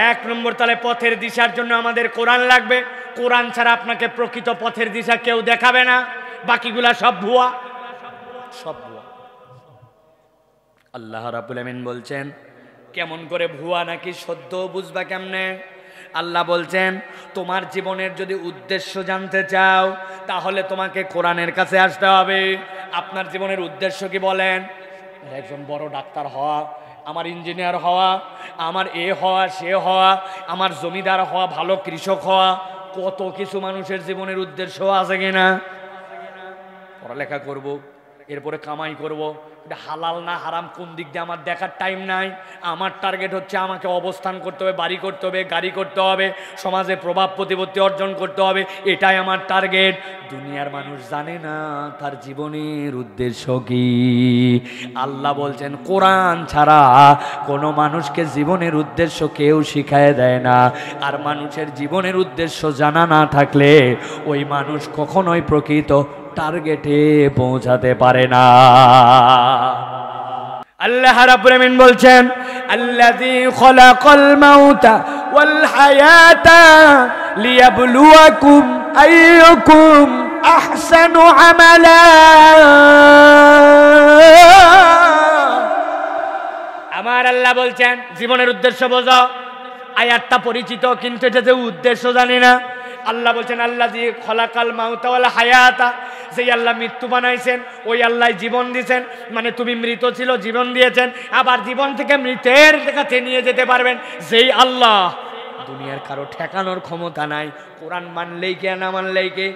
1 নম্বর, তাহলে পথের দিশার জন্য আমাদের কোরআন লাগবে। কোরআন ছাড়া আপনাকে প্রকৃত পথের দিশা কেউ দেখাবে না, বাকিগুলা সব ভুয়া, সব ভুয়া। আল্লাহ রাব্বুল আমিন বলছেন, কেমন করে ভুয়া নাকি সত্য বুঝবা কেমনে? আল্লাহ বলছেন, তোমার জীবনের যদি উদ্দেশ্য জানতে চাও, তাহলে তোমাকে কোরআনের কাছে আসতে হবে। আপনার জীবনের উদ্দেশ্য কি বলেন? একজন বড় ডাক্তার হওয়া, আমার ইঞ্জিনিয়ার হওয়া, আমার এ হওয়া, সে হওয়া, আমার জমিদার হওয়া, ভালো কৃষক হওয়া, কত কিছু মানুষের জীবনের উদ্দেশ্য আছে কিনা? পড়ালেখা করব, এরপরে কামাই করব, এটা হালাল না হারাম কোন দিক দিয়ে আমার দেখার টাইম নাই। আমার টার্গেট হচ্ছে আমাকে অবস্থান করতে হবে, বাড়ি করতে হবে, গাড়ি করতে হবে, সমাজে প্রভাব প্রতিপত্তি অর্জন করতে হবে, এটাই আমার টার্গেট। দুনিয়ার মানুষ জানে না তার জীবনের উদ্দেশ্য কি। আল্লাহ বলছেন, কোরআন ছাড়া কোনো মানুষকে জীবনের উদ্দেশ্য কেউ শিখায় দেয় না। আর মানুষের জীবনের উদ্দেশ্য জানা না থাকলে ওই মানুষ কখনোই প্রকৃত টার্গেটে পৌঁছাতে পারে না। আল্লাহ রাব্বুল আমিন বলছেন, আল্লাযী খালাকাল মাউতা ওয়াল হায়াতা লিয়াবলুয়াকুম আইয়ুকুম আহসানু আমালা। আমার আল্লাহ বলছেন, জীবনের উদ্দেশ্য বোঝো। আয়াতটা পরিচিত, কিন্তু এটা যে উদ্দেশ্য জানি না। আল্লাহ বলছেন, আল্লাযী খালাকাল মাউতা ওয়াল হায়াতা, যেই আল্লাহ মৃত্যু বানাইছেন, ওই আল্লাহ জীবন দিয়েছেন। মানে তুমি মৃত ছিল, জীবন দিয়েছেন, আবার জীবন থেকে মৃতের কাছে নিয়ে যেতে পারবেন যেই আল্লাহ। দুনিয়ার কারো ঠেকানোর ক্ষমতা নাই। কোরআন মানলেই কে, না মানলেই কে।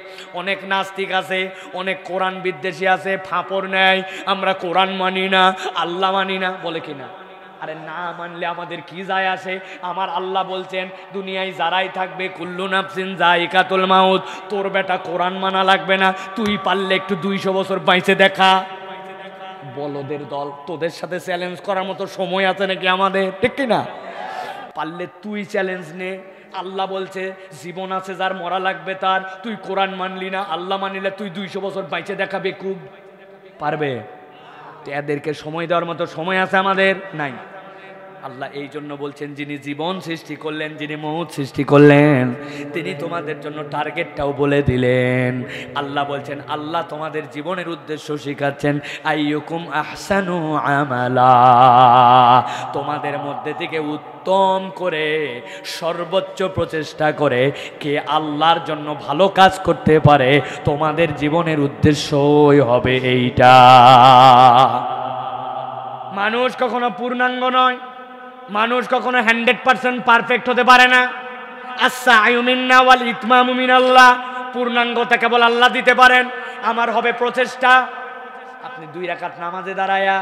অনেক নাস্তিক আছে, অনেক কোরআন বিদ্বেষী আছে, ফাপড় নেয়, আমরা কোরআন মানি না, আল্লাহ মানি না, বলে কিনা। আরে না মানলে আমাদের কি যায় আসে? আমার আল্লাহ বলছেন, দুনিয়ায় যারাই থাকবে কুল্লু নাফসিন যায়িকাতুল মাউত। তোর বেটা কোরআন মানা লাগবে না, তুই পারলে একটু 200 বছর বাইঁচে দেখা, বলদের দল, তোদের সাথে চ্যালেঞ্জ করার মতো সময় আছে নাকি আমাদের? ঠিক কিনা? পারলে তুই চ্যালেঞ্জ নে। আল্লাহ বলছে জীবন আছে যার, মরা লাগবে তার। তুই কোরআন মানলি না, আল্লাহ মানিলে তুই 200 বছর বাইচে দেখাবে, খুব পারবে? এদেরকে সময় দেওয়ার মতো সময় আছে আমাদের? নাই। আল্লাহ এই জন্য বলছেন, যিনি জীবন সৃষ্টি করলেন, যিনি মৌত সৃষ্টি করলেন, তিনি তোমাদের জন্য টার্গেটটাও বলে দিলেন। আল্লাহ বলছেন, আল্লাহ তোমাদের জীবনের উদ্দেশ্য শিখাচ্ছেন, আইয়ুকুম আহসানু আমালা, তোমাদের মধ্যে থেকে উত্তম করে, সর্বোচ্চ প্রচেষ্টা করে কে আল্লাহর জন্য ভালো কাজ করতে পারে, তোমাদের জীবনের উদ্দেশ্যই হবে এইটা। মানুষ কখনো পূর্ণাঙ্গ নয়, মানুষ কখনো 100% পারফেক্ট হতে পারে না। আস-সা'য়ু মিন্না ওয়াল ইতমামু মিনাল্লাহ, পূর্ণাঙ্গতা কেবল আল্লাহ দিতে পারেন। আমার হবে প্রচেষ্টা। আপনি 2 রাকাত নামাজে দাঁড়ায়া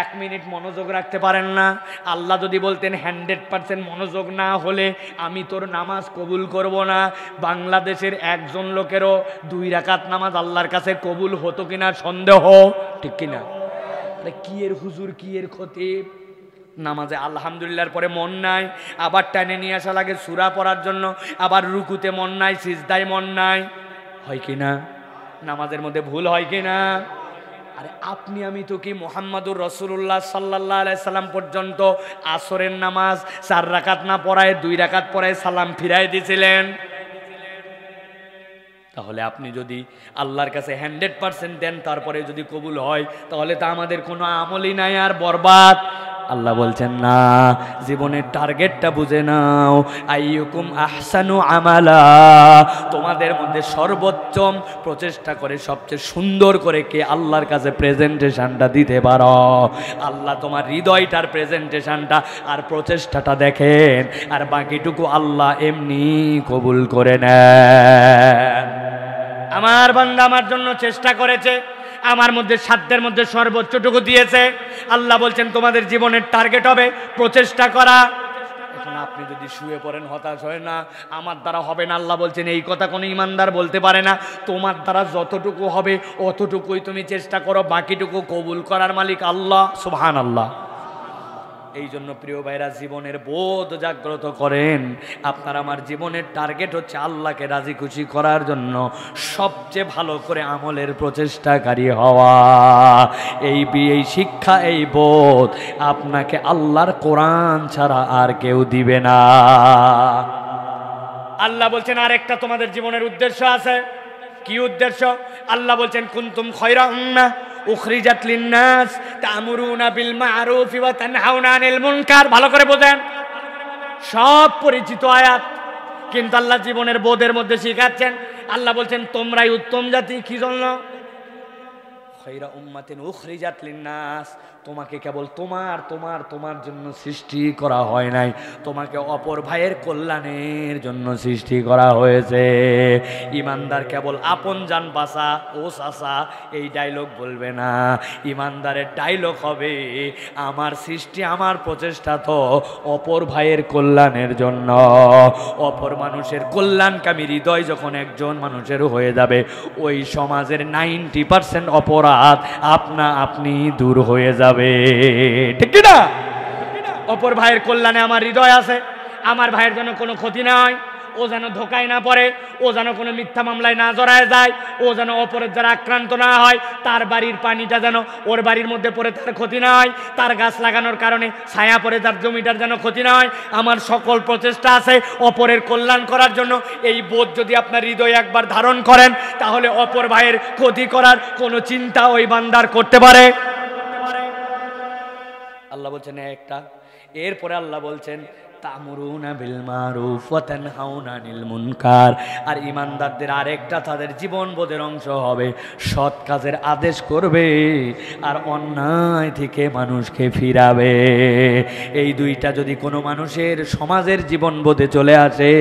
1 মিনিট মনোযোগ রাখতে পারেন না। আল্লাহ যদি বলতেন 100% মনোযোগ না হলে আমি তোর নামাজ কবুল করব না, বাংলাদেশের একজন লোকেরও 2 রাকাত নামাজ আল্লাহর কাছে কবুল হতো কিনা সন্দেহ, ঠিক কিনা? কি এর হুজুর, কি এর খতিব, নামাজে আলহামদুলিল্লাহর পরে মন নাই, আবার টানে নিয়ে আসা লাগে সূরা পড়ার জন্য, আবার রুকুতে মন নাই, সিজদায় মন নাই, হয় কি না? নামাজের মধ্যে ভুল হয় কি না? আরে আপনি আমি তো কি মুহাম্মাদুর রাসূলুল্লাহ সাল্লাল্লাহু আলাইহি সাল্লাম পর্যন্ত আসরের নামাজ 4 রাকাত না পড়ায় 2 রাকাত পড়ায় সালাম ফিরাই দিয়েছিলেন। তাহলে আপনি যদি আল্লাহর কাছে 100% দেন, তারপরে যদি কবুল হয়, তাহলে তা আমাদের কোনো আমলই নাই, আর বরবাদ। আল্লাহ বলছেন না, জীবনের টার্গেটটা বুঝে নাও, আইয়ুকুম আহসানু আমালা, তোমাদের মধ্যে সর্বোত্তম প্রচেষ্টা করে, সবচেয়ে সুন্দর করে কে আল্লাহর কাছে প্রেজেন্টেশনটা দিতে পারো। আল্লাহ তোমার হৃদয়টার প্রেজেন্টেশনটা আর প্রচেষ্টাটা দেখেন, আর বাকিটুকু আল্লাহ এমনি কবুল করে নেন। আমার বান্দা আমার জন্য চেষ্টা করেছে, আমার মধ্যে সাধ্যের মধ্যে সর্বোচ্চটুকু দিয়েছে। আল্লাহ বলছেন তোমাদের জীবনের টার্গেট হবে প্রচেষ্টা করা। এখন আপনি যদি শুয়ে পড়েন, হতাশ হয় না, আমার দ্বারা হবে না, আল্লাহ বলছেন এই কথা কোনো ইমানদার বলতে পারে না। তোমার দ্বারা যতটুকু হবে অতটুকুই তুমি চেষ্টা করো, বাকিটুকু কবুল করার মালিক আল্লাহ, সুবহানাল্লাহ। এই জন্য প্রিয় ভাইরা, জীবনের বোধ জাগ্রত করেন। আপনার আমার জীবনের টার্গেট হচ্ছে আল্লাহকে রাজি খুশি করার জন্য সবচেয়ে ভালো করে আমলের প্রচেষ্টাকারী হওয়া। এই শিক্ষা, এই বোধ আপনাকে আল্লাহর কোরআন ছাড়া আর কেউ দিবে না। আল্লাহ বলছেন আরেকটা তোমাদের জীবনের উদ্দেশ্য আছে। কি উদ্দেশ্য? আল্লাহ বলছেন কুনতুম খায়রা উম্মাহ উখরিজাত লিন-নাস তা'মুরুনা বিল মা'রুফ ওয়া তানহাউনা আনিল মুনকার। ভালো করে বোঝেন, সব পরিচিত আয়াত, কিন্তু আল্লাহ জীবনের বোধের মধ্যে শিখাচ্ছেন। আল্লাহ বলছেন তোমরাই উত্তম জাতি। কি জন্য? খায়রা উম্মাতিন উখরিজাত লিন-নাস, তোমাকে কেবল তোমার জন্য সৃষ্টি করা হয় নাই, তোমাকে অপর ভাইয়ের কল্যাণের জন্য সৃষ্টি করা হয়েছে। ইমানদার কেবল আপন জান বাঁচা ও চাচা এই ডায়লগ বলবে না। ইমানদারের ডায়লগ হবে আমার সৃষ্টি, আমার প্রচেষ্টা তো অপর ভাইয়ের কল্যাণের জন্য। অপর মানুষের কল্যাণকামী হৃদয় যখন একজন মানুষের হয়ে যাবে, ওই সমাজের 90% অপরাধ আপনি দূর হয়ে যাবে। ঠিক না? অপর ভাইয়ের কল্যাণে আমার হৃদয় আছে, আমার ভাইয়ের জন্য কোনো ক্ষতি না হয়, ও যেন ধোকায় না পড়ে, ও যেন কোনো মিথ্যা মামলায় না জড়ায় যায়, ও যেন অপরের দ্বারা আক্রান্ত না হয়, তার বাড়ির পানিটা যেন ওর বাড়ির মধ্যে পড়ে তার ক্ষতি না হয়, তার গাছ লাগানোর কারণে ছায়া পড়ে তার জমিটার যেন ক্ষতি না হয়। আমার সকল প্রচেষ্টা আছে অপরের কল্যাণ করার জন্য। এই বোধ যদি আপনার হৃদয়ে একবার ধারণ করেন, তাহলে অপর ভাইয়ের ক্ষতি করার কোনো চিন্তা ওই বান্দার করতে পারে। আল্লাহ বলছেন একটা, এরপরে আল্লাহ বলছেন তা'মুরুনা বিল মারুফ ওয়া তানহাউনা আনিল মুনকার। আর ইমানদারদের আরেকটা তাদের জীবন বোধের অংশ হবে সৎ কাজের আদেশ করবে আর অন্যায় থেকে মানুষকে ফিরাবে। এই দুইটা যদি কোনো মানুষের সমাজের জীবন বোধে চলে আসে,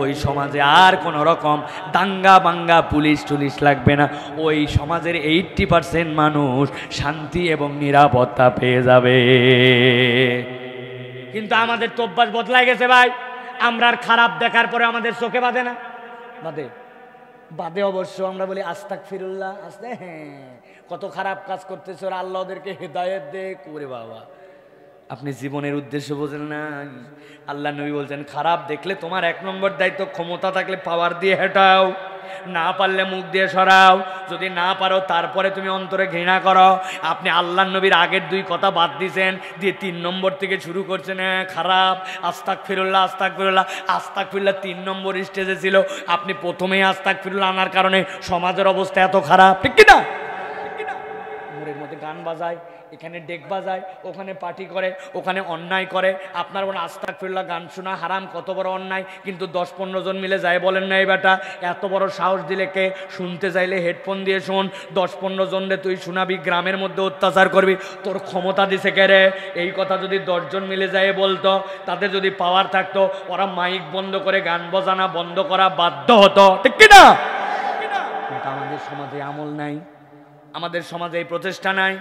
ওই সমাজে আর কোনো রকম দাঙ্গা বাঙ্গা পুলিশ টুলিশ লাগবে না। ওই সমাজের 80% মানুষ শান্তি এবং নিরাপত্তা পেয়ে যাবে। কিন্তু আমাদের তো অভ্যাস বদলাই গেছে ভাই। আমরা আর খারাপ দেখার পরে আমাদের চোখে বাঁধে না? বাঁধে অবশ্য। আমরা বলি আস্তাগফিরুল্লাহ, হ্যাঁ কত খারাপ কাজ করতেছে, ওরা আল্লাহ ওদেরকে হেদায়েত দে করে। বাবা আপনি জীবনের উদ্দেশ্য বোঝেন না। আল্লাহ নবী বলছেন খারাপ দেখলে তোমার 1 নম্বর দায়িত্ব, ক্ষমতা থাকলে পাওয়ার দিয়ে হেঁটাও, না পারলে মুখ দিয়ে সরাও, যদি না পারো তারপরে তুমি অন্তরে ঘৃণা করো। আপনি আল্লাহ নবীর আগের 2 কথা বাদ দিয়েছেন, দিয়ে 3 নম্বর থেকে শুরু করছেন খারাপ, আস্তাগফিরুল্লাহ আস্তাগফিরুল্লাহ। আস্তাগফিরুল্লাহ 3 নম্বর স্টেজে ছিল, আপনি প্রথমেই আস্তাগফিরুল্লাহ আনার কারণে সমাজের অবস্থা এত খারাপ, ঠিক কিনা? মোড়ের মধ্যে গান বাজায়, এখানে ডেক বাজায়, ওখানে পার্টি করে, ওখানে অন্যায় করে। আপনার মনে আস্তাগফিরুল্লাহ গান শোনা হারাম, কত বড় অন্যায়, কিন্তু 10-15 জন মিলে যায় বলেন না এই বেটা এত বড় সাহস দিলে কে? শুনতে চাইলে হেডফোন দিয়ে শোন, 10-15 জন রে তুই শোনাবি, গ্রামের মধ্যে অত্যাচার করবি, তোর ক্ষমতা দিছে কে রে? এই কথা যদি 10 জন মিলে যায় বলতো, তাদের যদি পাওয়ার থাকতো, ওরা মাইক বন্ধ করে গান বাজানা বন্ধ করা বাধ্য হতো, ঠিক কিনা? কিন্তু আমাদের সমাজে আমল নাই, আমাদের সমাজে এই প্রচেষ্টা নাই।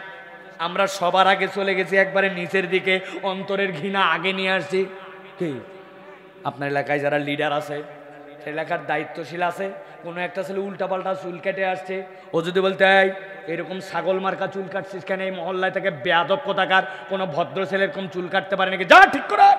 আমরা সবার আগে চলে গেছি, একবারে নিচের দিকে, অন্তরের ঘৃণা আগে নিয়ে আসছি। কি আপনার এলাকায় যারা লিডার আছে, এলাকার দায়িত্বশীল আছে, কোনো একটা ছেলে উল্টাপাল্টা চুল কেটে আসছে, ও যদি বলতে হয় এরকম ছাগল মার্কা চুল কাটছিস কেন, এই মহল্লায় থেকে বেয়াদব কোথাকার, কোনো ভদ্র ছেলে এরকম চুল কাটতে পারে নাকি, যা ঠিক করে,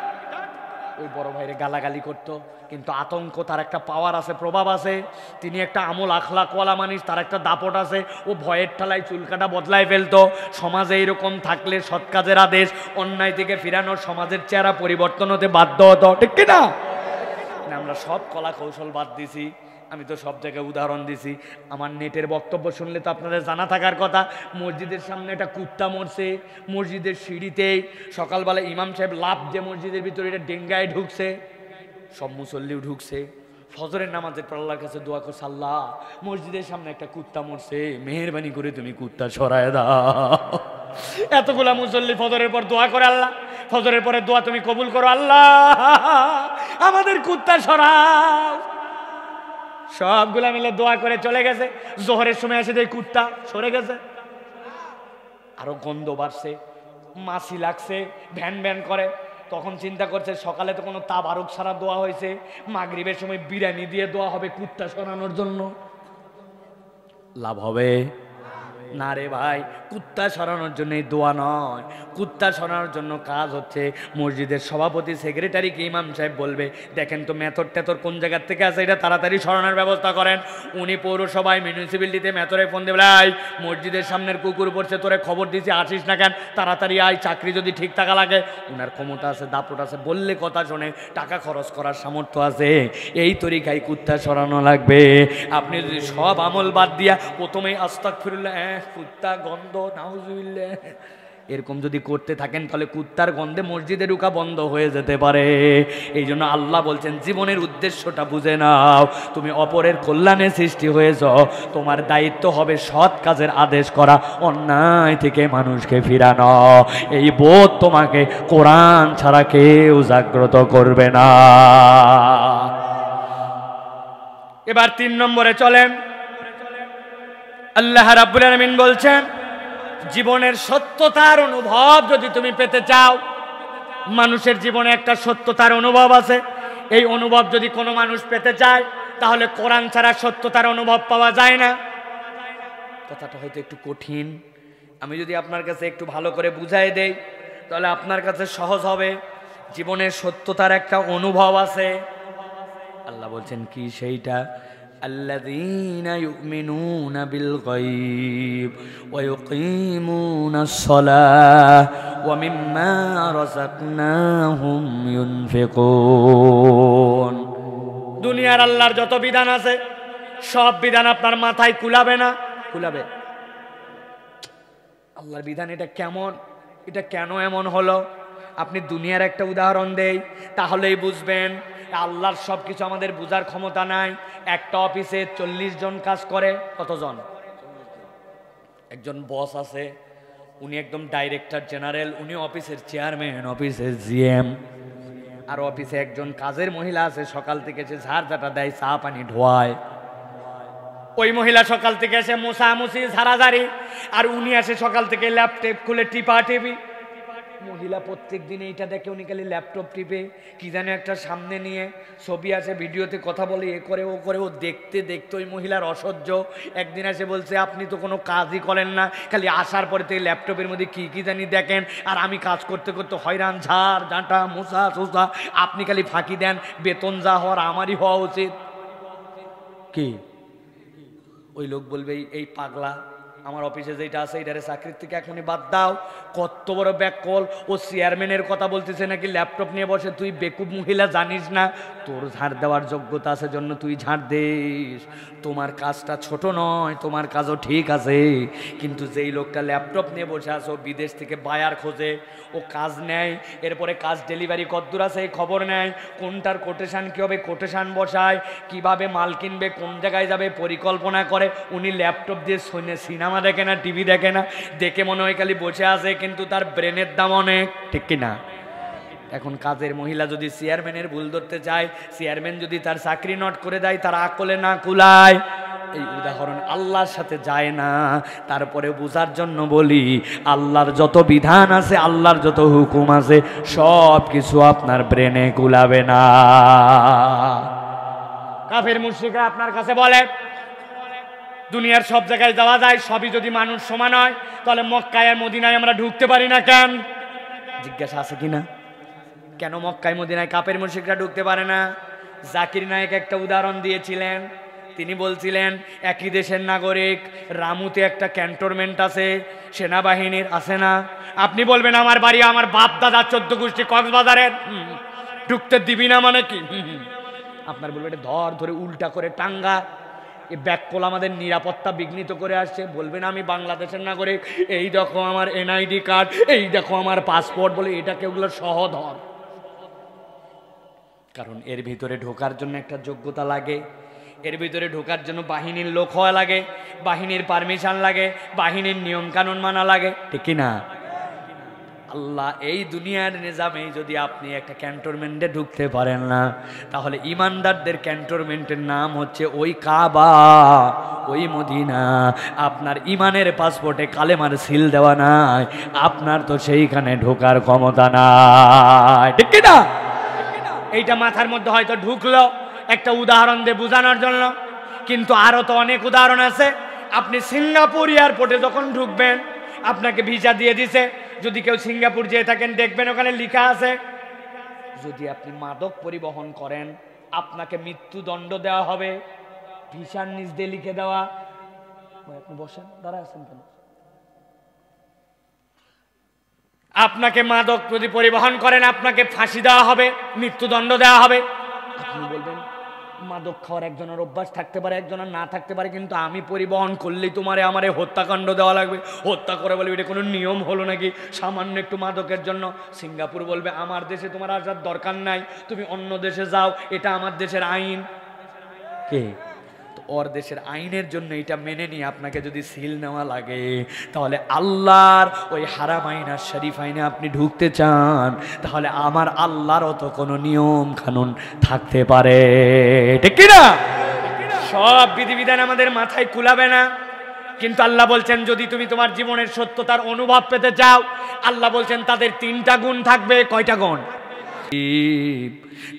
ওই বড় ভাইরে গালাগালি করতো। কিন্তু আতঙ্ক, তার একটা পাওয়ার আছে, প্রভাব আছে, তিনি একটা আমল আখলাকওয়ালা মানুষ, তার একটা দাপট আছে, ও ভয়ের ঠালায় চুল কাটা বদলায় ফেলতো। সমাজে এরকম থাকলে সৎ কাজের আদেশ, অন্যায় থেকে ফিরানো, সমাজের চেহারা পরিবর্তন হতে বাধ্য হতো, ঠিক কিনা? আমরা সব কলা কৌশল বাদ দিছি। আমি তো সব জায়গায় উদাহরণ দিছি, আমার নেটের বক্তব্য শুনলে তো আপনাদের জানা থাকার কথা। মসজিদের সামনে একটা কুত্তা মরছে, মসজিদের সিঁড়িতেই সকালবেলা ইমাম সাহেব লাফ দিয়ে মসজিদের ভিতরে এটা ডেঙ্গায় ঢুকছে, সব মুসল্লিও ঢুকছে, ফজরের নামাজের পর আল্লাহর কাছে দোয়া করছে, আল্লাহ মসজিদের সামনে একটা কুত্তা মরছে, মেহেরবানি করে তুমি কুত্তা সরায় দাও। এতগুলা মুসল্লি ফজরের পর দোয়া করে, আল্লাহ ফজরের পরে দোয়া তুমি কবুল করো, আল্লাহ আমাদের কুত্তা সরাও। সবগুলা মিলে দোয়া করে চলে গেছে। জোহরের সময় এসে দেখি কুত্তা সরে গেছে, আরো গন্ধ বাড়ছে, মাছি লাগছে, ভ্যান ভ্যান করে। তখন চিন্তা করছে সকালে তো কোনো তাবারুক ছাড়া দোয়া হয়েছে, মাগরিবের সময় বিরিয়ানি দিয়ে দোয়া হবে কুত্তা সরানোর জন্য, লাভ হবে না রে ভাই। কুত্তা সরানোর জন্য এই দোয়া নয়, কুত্তা সরানোর জন্য কাজ হচ্ছে মসজিদের সভাপতি সেক্রেটারিকে ইমাম সাহেব বলবে, দেখেন তো মেথর টেথর কোন জায়গার থেকে আছে, এটা তাড়াতাড়ি সরানোর ব্যবস্থা করেন। উনি পৌরসভায় মিউনিসিপ্যালিটিতে মেথরে ফোন দেবে, আয় মসজিদের সামনের কুকুর পড়ছে, তোরে খবর দিছি আসিস না কেন, তাড়াতাড়ি আয়, চাকরি যদি ঠিক টাকা লাগে। উনার ক্ষমতা আছে, দাপট আছে, বললে কথা শোনে, টাকা খরচ করার সামর্থ্য আছে, এই তরিকায় কুত্তা সরানো লাগবে। আপনি যদি সব আমল বাদ দিয়া প্রথমেই আস্তাগফিরুল্লাহ, কুত্তা গন্ধ নাউজুবিল্লাহ এরকম যদি করতে থাকেন, তাহলে কুত্তার গন্ধে মসজিদে ঢুকা বন্ধ হয়ে যেতে পারে। এই জন্য আল্লাহ বলছেন জীবনের উদ্দেশ্যটা বুঝে নাও, তুমি অপরের কল্যাণে সৃষ্টি হয়েছ, তোমার দায়িত্ব হবে সৎ কাজের আদেশ করা, অন্যায় থেকে মানুষকে ফিরানো। এই বোধ তোমাকে কোরআন ছাড়া কেউ জাগ্রত করবে না। এবার 3 নম্বরে চলেন। আল্লাহ রাব্বুল আলামিন বলছেন জীবনের সত্যতার অনুভব যদি তুমি পেতে চাও, মানুষের জীবনে একটা সত্যতার অনুভব আছে, এই অনুভব যদি কোনো মানুষ পেতে চায়, তাহলে কোরআন ছাড়া সত্যতার অনুভব পাওয়া যায় না। কথাটা হয়তো একটু কঠিন, আমি যদি আপনার কাছে একটু ভালো করে বুঝাই দেই, তাহলে আপনার কাছে সহজ হবে। জীবনের সত্যতার একটা অনুভব আছে। আল্লাহ বলছেন কি সেইটা, الذين يؤمنون بالغيب ويقيمون الصلاة ومما رزقناهم ينفقون। দুনিয়ার আল্লাহর যত বিধান আছে সব বিধান আপনার মাথায় কুলাবে না, কুলাবে। আল্লাহর বিধান এটা কেমন, এটা কেন এমন হলো, আপনি দুনিয়ার একটা উদাহরণ দেই তাহলেই বুঝবেন। আল্লাহর সব কিছু আমাদের বোঝার ক্ষমতা নাই। একটা অফিসে 40 জন কাজ করে, কতজন? একজন বস আছে, উনি একদম ডাইরেক্টর জেনারেল, উনি অফিসের চেয়ারম্যান, অফিসের জিএম। আর অফিসে একজন কাজের মহিলা আছে, সকাল থেকে এসে ঝাড় ঝাঁটা দেয়, চা পানি ধোয়ায়। ওই মহিলা সকাল থেকে এসে মোছামুছি ঝাড়াঝাড়ি, আর উনি আসে সকাল থেকে ল্যাপটপ খুলে টিপা টিপি। মহিলা প্রত্যেক দিন এইটা দেখে, উনি খালি ল্যাপটপ টিপে কি জানে একটা সামনে নিয়ে ছবি আছে, ভিডিওতে কথা বলে, এ করে ও করে, ও দেখতে দেখতে ওই মহিলার অসহ্য। একদিন এসে বলছে আপনি তো কোনো কাজই করেন না, খালি আসার পরে থেকে ল্যাপটপের মধ্যে কি কি জানি দেখেন, আর আমি কাজ করতে করতে হয়রান, ঝাড় ঝাঁটা মোছা সোসা, আপনি খালি ফাঁকি দেন, বেতন যা হওয়ার আমারই হওয়া উচিত। কি ওই লোক বলবে এই পাগলা, আমার অফিসে যেটা আছে এটারে চাকরির থেকে এখনই বাদ দাও। কত বড় ব্যাককল, ও চেয়ারম্যানের কথা বলতেছে নাকি ল্যাপটপ নিয়ে বসে। তুই বেকুব মহিলা, জানিস না তোর ঝাড় দেওয়ার যোগ্যতা আছে জন্য তুই ঝাড় দিস। তোমার কাজটা ছোট নয়, তোমার কাজও ঠিক আছে, কিন্তু যেই লোকটা ল্যাপটপ নিয়ে বসে আছে, ও বিদেশ থেকে বায়ার খোঁজে, ও কাজ নেয়, এরপরে কাজ ডেলিভারি কতদূর আছে এই খবর নেয়, কোনটার কোটেশন কী হবে কোটেশন বসায়, কিভাবে মাল কিনবে, কোন জায়গায় যাবে পরিকল্পনা করে। উনি ল্যাপটপ দিয়ে সিনেমা দেখে না, টিভি দেখে না, দেখে মনে হয় খালি বসে আছে, কিন্তু তার ব্রেনের দাম অনেক, ঠিক কিনা? এখন কাজের মহিলা যদি চেয়ারম্যানের ভুল ধরতে চায়, চেয়ারম্যান যদি তার চাকরি নট করে দেয়, তার আকলে না কুলায়, এই উদাহরণ আল্লাহর সাথে যায় না। তারপরে বোঝার জন্য বলি, আল্লাহর যত বিধান আছে, আল্লাহর যত হুকুম আছে, সব কিছু আপনার ব্রেনে কুলাবে না। কাফের মুশরিকরা আপনার কাছে বলে দুনিয়ার সব জায়গায় যাওয়া যায়, সবই যদি মানুষ সমান হয়, তাহলে মক্কায় আর মদিনায় আমরা ঢুকতে পারি না কেন? জিজ্ঞাসা আছে কিনা? কেন মক্কায় মদিনায় কাফের মুশরিকরা ঢুকতে পারে না? জাকির নায়েক একটা উদাহরণ দিয়েছিলেন। তিনি বলছিলেন একই দেশের নাগরিক, রামুতে একটা ক্যান্টনমেন্ট আছে সেনাবাহিনীর, আছে না? আপনি বলবেন আমার বাড়ি, আমার বাপ দাদা 14 গোষ্ঠী কক্সবাজারের, ঢুকতে দিবি না মানে কি? আপনার বলবেন এটা ধর ধরে উল্টা করে টাঙ্গা, এই ব্যাককল আমাদের নিরাপত্তা বিঘ্নিত করে আসছে। বলবেন আমি বাংলাদেশের নাগরিক, এই দেখো আমার এনআইডি কার্ড, এই দেখো আমার পাসপোর্ট, বলে এটাকে ওগুলো সহ ধর। কারণ এর ভিতরে ঢোকার জন্য একটা যোগ্যতা লাগে, এর ভিতরে ঢোকার জন্য বাহিনীর লোক হওয়া লাগে, বাহিনীর পারমিশন লাগে, বাহিনীর নিয়ম কানুন মানা লাগে, ঠিক কিনা? আল্লাহ এই দুনিয়ার নিজামে যদি আপনি একটা ক্যান্টনমেন্টে ঢুকতে পারেন না, তাহলে ইমানদারদের ক্যান্টনমেন্টের নাম হচ্ছে ওই কাবা, ওই মদিনা। আপনার ইমানের পাসপোর্টে কালেমার সিল দেওয়া নাই, আপনার তো সেইখানে ঢোকার ক্ষমতা নাই, ঠিক কিনা? এইটা মাথার মধ্যে হয়তো ঢুকলো একটা উদাহরণ দিয়ে বোঝানোর জন্য, কিন্তু আরো তো অনেক উদাহরণ আছে। আপনি সিঙ্গাপুর এয়ারপোর্টে যখন ঢুকবেন, আপনাকে ভিসা দিয়ে দিছে, যদি কেউ সিঙ্গাপুর যেয়ে থাকেন দেখবেন ওখানে লেখা আছে যদি আপনি মাদক পরিবহন করেন আপনাকে মৃত্যুদণ্ড দেওয়া হবে। ভিসার নিচ দিয়ে লিখে দেওয়া। আপনি বসেন, দাঁড়া আছেন কেন? আপনাকে মাদক যদি পরিবহন করেন আপনাকে ফাঁসি দেওয়া হবে, মৃত্যুদণ্ড দেওয়া হবে। আপনি বলবেন মাদক খাওয়ার একজনের অভ্যাস থাকতে পারে, একজনের না থাকতে পারে, কিন্তু আমি পরিবহন করলেই তোমারে আমারে হত্যাকাণ্ড দেওয়া লাগবে। হত্যা করে বলবে এটা কোনো নিয়ম হলো নাকি সামান্য একটু মাদকের জন্য? সিঙ্গাপুর বলবে আমার দেশে তোমার আসার দরকার নাই, তুমি অন্য দেশে যাও, এটা আমার দেশের আইন। কে? ওর দেশের আইনের জন্য এটা মেনে নিয়ে আপনাকে যদি সিল নেওয়া লাগে, তাহলে আল্লাহর ওই হারাম আইন আর শরীফ আইনে আপনি ঢুকতে চান, তাহলে আমার আল্লাহরও তো কোনো নিয়ম কানুন থাকতে পারে, ঠিক কিনা? সব বিধিবিধান আমাদের মাথায় কুলাবে না, কিন্তু আল্লাহ বলছেন যদি তুমি তোমার জীবনের সত্যতার অনুভব পেতে চাও, আল্লাহ বলছেন তাদের 3টা গুণ থাকবে। কয়টা গুণ?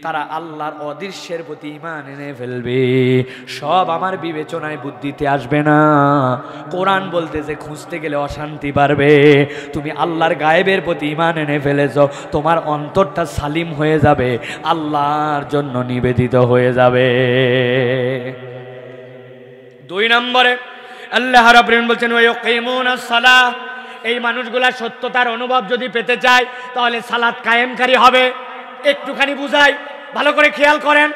তারা আল্লাহর অদৃশ্যের প্রতি ঈমান এনে ফেলবে। সব আমার বিবেচনায় বুদ্ধিতে আসবে না। কোরআন বলতেছে খুঁজতে গেলে অশান্তি বাড়বে। তুমি আল্লাহর গায়েবের প্রতি ঈমান এনে ফেলেছো, তোমার অন্তরটা সালিম হয়ে যাবে, আল্লাহর জন্য নিবেদিত হয়ে যাবে। 2 নম্বরে আল্লাহ রাব্বুল আলামিন বলছেন ওয়া ইয়াকিমুনাস সালাহ। এই মানুষগুলা সত্যতার অনুভব যদি পেতে চায় তাহলে সালাত কায়েমকারী হবে। একটুখানি বুঝাই, ভালো করে খেয়াল করেন।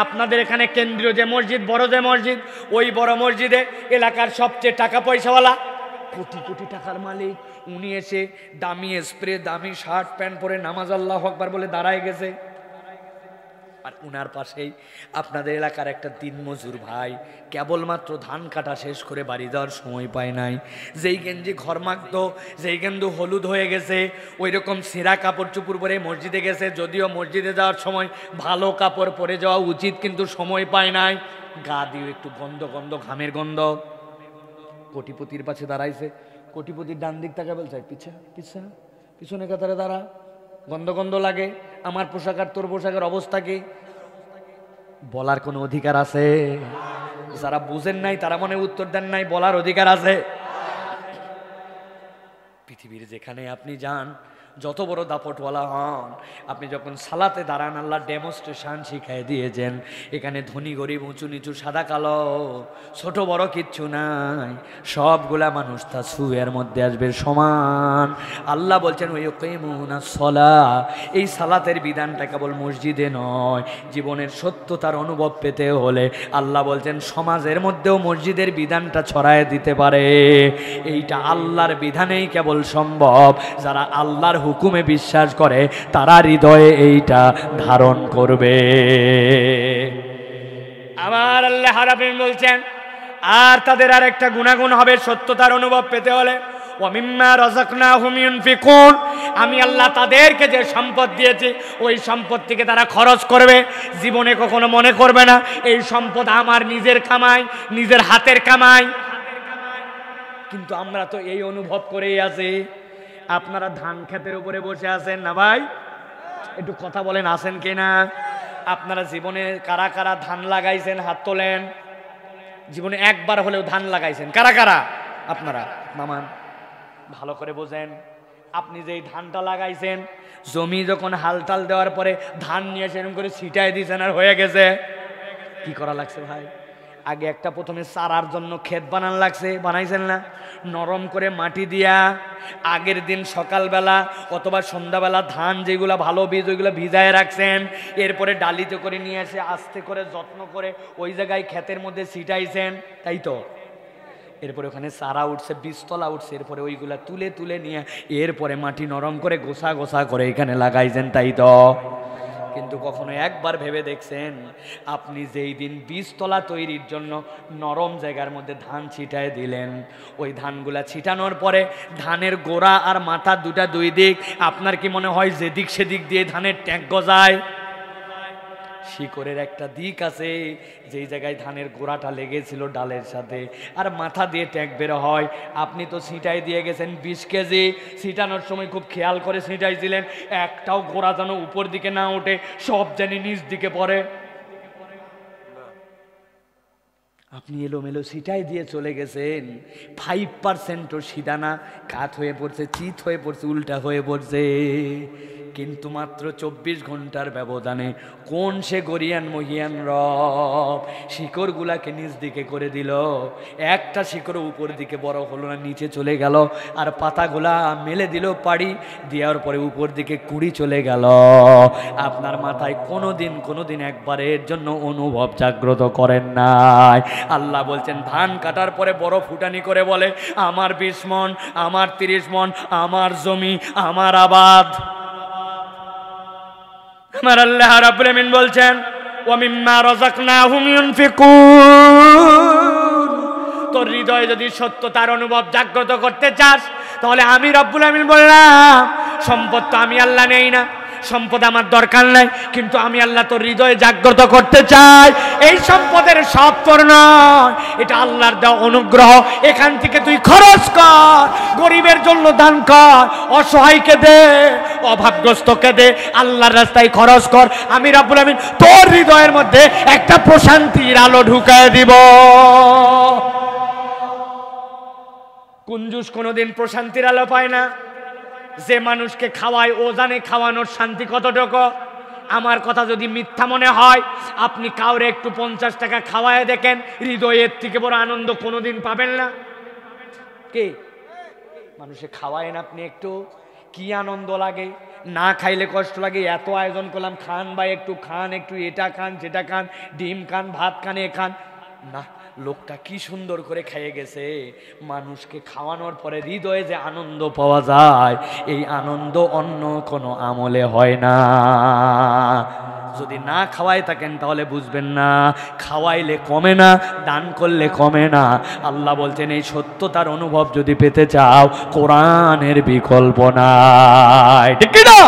আপনাদের এখানে কেন্দ্রীয় যে মসজিদ, বড় যে মসজিদ, ওই বড় মসজিদে এলাকার সবচেয়ে টাকা পয়সাওয়ালা, কোটি কোটি টাকার মালিক, উনি এসে দামি স্প্রে, দামি শার্ট প্যান্ট পরে নামাজ আল্লাহু আকবার বলে দাঁড়ায় গেছে। আর উনার পাশেই আপনাদের এলাকার একটা দিনমজুর ভাই কেবলমাত্র ধান কাটা শেষ করে বাড়ি যাওয়ার সময় পায় নাই। যেই গেঞ্জি ঘরমাক্ত, যেই গেন্দু হলুদ হয়ে গেছে, ওই রকম ছেঁড়া কাপড় চুপড় পরে মসজিদে গেছে। যদিও মসজিদে যাওয়ার সময় ভালো কাপড় পরে যাওয়া উচিত, কিন্তু সময় পায় নাই। গা দিয়ে একটু গন্ধ গন্ধ, ঘামের গন্ধ। কোটিপতির পাশে দাঁড়াইছে, কোটিপতির ডান দিক তাকে বলছে পিছা পিছা পিছনে কাতারে দাঁড়া, গন্ধ গন্ধ লাগে, আমার পোশাক আর তোর পোশাকের অবস্থা কি? বলার কোনো অধিকার আছে? যারা বুঝেন নাই তারা মনে উত্তর দেন নাই, বলার অধিকার আছে। পৃথিবীর যেখানে আপনি যান, যত বড় দাপটওয়ালা হন, আপনি যখন সালাতে দাঁড়ান, আল্লাহ ডেমনস্ট্রেশন শিখাই দিয়েছেন। এখানে ধনী গরিব, উঁচু নিচু, সাদা কালো, ছোট বড় কিচ্ছু নাই, সবগুলা মানুষ তার সুয়ের মধ্যে আসবে সমান। আল্লাহ বলছেন ওয়াকিমুনাস সালাহ, এই সালাতের বিধানটা কেবল মসজিদে নয়, জীবনের সত্যতার অনুভব পেতে হলে আল্লাহ বলছেন সমাজের মধ্যেও মসজিদের বিধানটা ছড়ায় দিতে পারে। এইটা আল্লাহর বিধানেই কেবল সম্ভব। যারা আল্লাহর হুকুমে বিশ্বাস করে তারা হৃদয়ে এইটা ধারণ করবে। আমার আল্লাহ রাব্বুল বলছেন, আর তাদের আর একটা গুণাগুণ হবে সত্যতার অনুভব পেতে হলে, ওয়া মিম্মা রাযাকনাহুম ইউনফিকুন, আমি আল্লাহ তাদেরকে যে সম্পদ দিয়েছি ওই সম্পদ থেকে তারা খরচ করবে। জীবনে কখনো মনে করবে না এই সম্পদ আমার নিজের কামাই, নিজের হাতের কামাই। কিন্তু আমরা তো এই অনুভব করেই আছি। আপনারা ধান ক্ষেতের উপরে বসে আছেন না ভাই? একটু কথা বলেন, আছেন কিনা? আপনারা জীবনে কারা কারা ধান লাগাইছেন? হাত তোলেন। জীবনে একবার হলেও ধান লাগাইছেন কারা কারা? আপনারা নামান, ভালো করে বোঝেন। আপনি যেই ধানটা লাগাইছেন, জমি যখন হালটাল দেওয়ার পরে ধান নিয়ে সেরকম করে ছিটাই দিয়েছেন আর হয়ে গেছে, কি করা লাগছে ভাই? আগে একটা প্রথমে চারার জন্য ক্ষেত বানান লাগছে, বানাইছেন না? নরম করে মাটি দিয়া আগের দিন সকালবেলা অথবা সন্ধ্যাবেলা ধান যেগুলো ভালো বীজ ওইগুলো ভিজায় রাখছেন, এরপরে ডালিতে করে নিয়ে এসে আস্তে করে যত্ন করে ওই জায়গায় ক্ষেতের মধ্যে ছিটাইছেন, তাই তো? এরপরে ওখানে চারা উঠছে, বীজতলা উঠছে, এরপরে ওইগুলা তুলে তুলে নিয়ে এরপরে মাটি নরম করে গোছা গোছা করে এখানে লাগাইছেন, তাই তো? কিন্তু কখনো একবার ভেবে দেখছেন আপনি যেই দিন বীজতলা তৈরির জন্য নরম জায়গার মধ্যে ধান ছিটায় দিলেন, ওই ধানগুলা ছিটানোর পরে ধানের গোড়া আর মাথা দুটা দুই দিক, আপনার কি মনে হয় যেদিক সেদিক দিয়ে ধানের ট্যাঙ্ক গজায়? শিকড়ের একটা দিক আছে যেই জায়গায় ধানের গোড়াটা লেগেছিল ডালের সাথে, আর মাথা দিয়ে ট্যাঙ্ক বের হয়। আপনি তো ছিটাই দিয়ে গেছেন 20 কেজি, ছিটানোর সময় খুব খেয়াল করে ছিটাইছিলেন, একটাও গোড়া যেন উপর দিকে না ওঠে, সব জানি নিচ দিকে পড়ে। আপনি এলোমেলো ছিটাই দিয়ে চলে গেছেন, 5%ও সিদানা কাত হয়ে পড়ছে, চিত হয়ে পড়ছে, উল্টা হয়ে পড়ছে। কিন্তু মাত্র 24 ঘন্টার ব্যবধানে কোন সে গরিয়ান মহিয়ান রব শিকড়গুলাকে নিচ দিকে করে দিল। একটা শিকড় উপর দিকে বড় হলো না, নিচে চলে গেল, আর পাতাগুলা মেলে দিল পাড়ি দেওয়ার পরে উপর দিকে কুড়ি চলে গেল। আপনার মাথায় কোনোদিন একবারের জন্য অনুভব জাগ্রত করেন নাই? আল্লাহ বলছেন ধান কাটার পরে বড় ফুটানি করে বলে আমার 20 মণ, আমার 30 মণ, আমার জমি, আমার আবাদ। আমার আল্লাহ রাব্বুল আমিন বলছেন ওয়া মিম্মা রাযাকনাহুম ইউনফিকুন, তোর হৃদয়ে যদি সত্যতার অনুভব জাগ্রত করতে চাস তাহলে আমি রব্বুল আমিন বললাম সম্পদ তো আমি আল্লাহ নেই না, সম্পদ আমার দরকার নাই, কিন্তু আমি আল্লাহ তোর হৃদয়ে জাগ্রত করতে চাই। এই সম্পদের সব তোর নয়, এটা আল্লাহর দেওয়া অনুগ্রহ। এখান থেকে তুই খরচ কর, গরিবের জন্য দান কর, অসহায়কে দে, অভাবগ্রস্তকে দে, আল্লাহর রাস্তায় খরচ কর। আমি রব্বুল আমিন তোর হৃদয়ের মধ্যে একটা প্রশান্তির আলো ঢুকায় দিব। কুঞ্জুস কোনোদিন প্রশান্তির আলো পায় না। যে মানুষকে খাওয়ায় ও জানে খাওয়ানোর শান্তি কতটুকু। আমার কথা যদি মিথ্যা মনে হয়, আপনি কাউরে একটু 50 টাকা খাওয়ায় দেখেন, হৃদয়ের থেকে বড় আনন্দ কোনোদিন পাবেন না। কে মানুষে খাওয়ায়েন আপনি একটু, কি আনন্দ লাগে। না খাইলে কষ্ট লাগে। এত আয়োজন করলাম, খান ভাই একটু খান, একটু এটা খান সেটা খান, ডিম খান, ভাত খান, এ খান না। লোকটা কি সুন্দর করে খাইয়ে গেছে। মানুষকে খাওয়ানোর পরে হৃদয়ে যে আনন্দ পাওয়া যায়, এই আনন্দ অন্য কোনো আমলে হয় না। যদি না খাওয়াই থাকেন তাহলে বুঝবেন না, খাওয়াইলে কমে না, দান করলে কমে না। আল্লাহ বলছেন এই সত্যতার অনুভব যদি পেতে চাও, কোরআনের বিকল্প নাই। ঠিক না?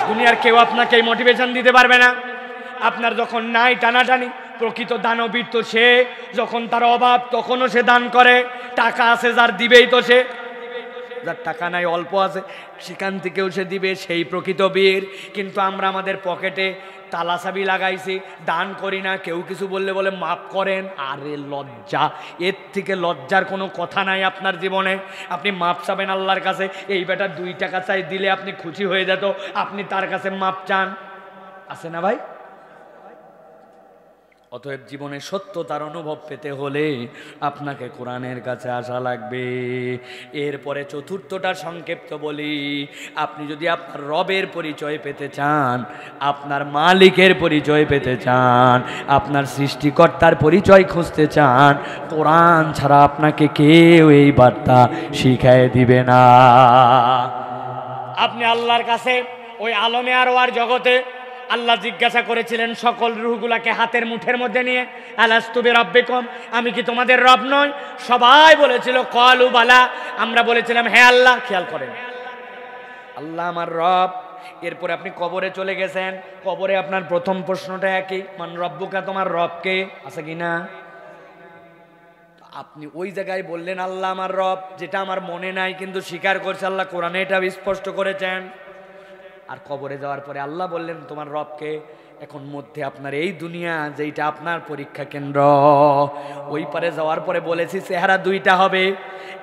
দুনিয়ার কেউ আপনাকে এই মোটিভেশন দিতে পারবে না। আপনার যখন নাই টানাটানি, প্রকৃত দানবীর তো সে যখন তার অভাব তখনও সে দান করে। টাকা আছে যার, দিবেই তো সে। যার টাকা নাই অল্প আছে সেখান থেকেও সে দিবে, সেই প্রকৃত বীর। কিন্তু আমরা আমাদের পকেটে তালাচাবি লাগাইছি, দান করি না, কেউ কিছু বললে বলে মাফ করেন। আরে লজ্জা, এর থেকে লজ্জার কোনো কথা নাই আপনার জীবনে। আপনি মাপ চাবেন আল্লাহর কাছে, এই বেটা 2 টাকা চাই দিলে আপনি খুশি হয়ে যেত, আপনি তার কাছে মাপ চান, আছে না ভাই? অতএব জীবনে সত্যতার অনুভব পেতে হলে আপনাকে কোরআনের কাছে আসা লাগবে। এরপরে চতুর্থটা সংক্ষিপ্ত বলি, আপনি যদি আপনার রবের পরিচয় পেতে চান, আপনার মালিকের পরিচয় পেতে চান, আপনার সৃষ্টিকর্তার পরিচয় খুঁজতে চান, কোরআন ছাড়া আপনাকে কেউ এই বার্তা শিখায় দিবে না। আপনি আল্লাহর কাছে ওই আলমে আরওয়ার জগতে আল্লাহ জিজ্ঞাসা করেছিলেন সকল রূহগুলাকে হাতের মুঠের মধ্যে নিয়ে, আলাস্তু বিরাব্বিকুম, আমি কি তোমাদের রব নই? সবাই বলেছিল ক্বালু বালা, আমরা বলেছিলাম হ্যাঁ আল্লাহ। খেয়াল করেন, আল্লাহ আমার রব। এরপরে আপনি কবরে চলে গেছেন, কবরে আপনার প্রথম প্রশ্নটা একই, মান রব্বুকা, তোমার রবকে, আছে কি না? আপনি ওই জায়গায় বললেন আল্লাহ আমার রব, যেটা আমার মনে নাই কিন্তু স্বীকার করছে আল্লাহ, কোরআনে এটা স্পষ্ট করেছেন। আর কবরে যাওয়ার পরে আল্লাহ বললেন তোমার রবকে। এখন মধ্যে আপনার এই দুনিয়া যেটা আপনার পরীক্ষা কেন্দ্র, ওই পারে যাওয়ার পরে বলেছি চেহারা 2টা হবে,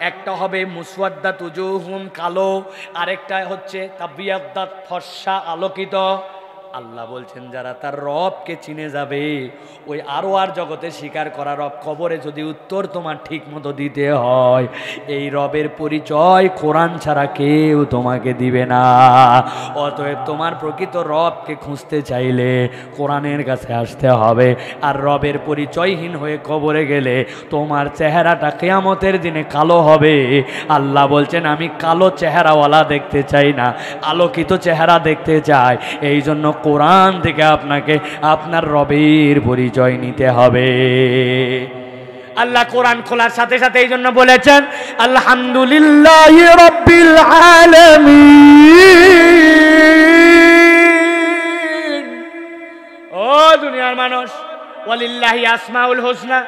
একটা হবে মুসওয়াদ্দাত উজুহুম, কালো, আরেকটা হচ্ছে তাবিয়াদ্দাত, ফর্সা, আলোকিত। আল্লাহ বলছেন যারা তার রবকে চিনে যাবে, ওই আরওয়ার জগতে স্বীকার করা রব, কবরে যদি উত্তর তোমার ঠিক মতো দিতে হয়, এই রবের পরিচয় কোরআন ছাড়া কেউ তোমাকে দিবে না। অতএব তোমার প্রকৃত রবকে খুঁজতে চাইলে কোরআনের কাছে আসতে হবে। আর রবের পরিচয়হীন হয়ে কবরে গেলে তোমার চেহারাটা কিয়ামতের দিনে কালো হবে। আল্লাহ বলছেন আমি কালো চেহারাওয়ালা দেখতে চাই না, আলোকিত চেহারা দেখতে চাই। এই জন্য কোরআন থেকে আপনাকে আপনার রবের পরিচয় নিতে হবে। আল্লাহ কোরআন খোলার সাথে সাথে এই জন্য বলেছেন আলহামদুলিল্লাহি রাব্বিল আলামিন। ও দুনিয়ার মানুষ, ওয়ালিল্লাহি আসমাউল হোসনা,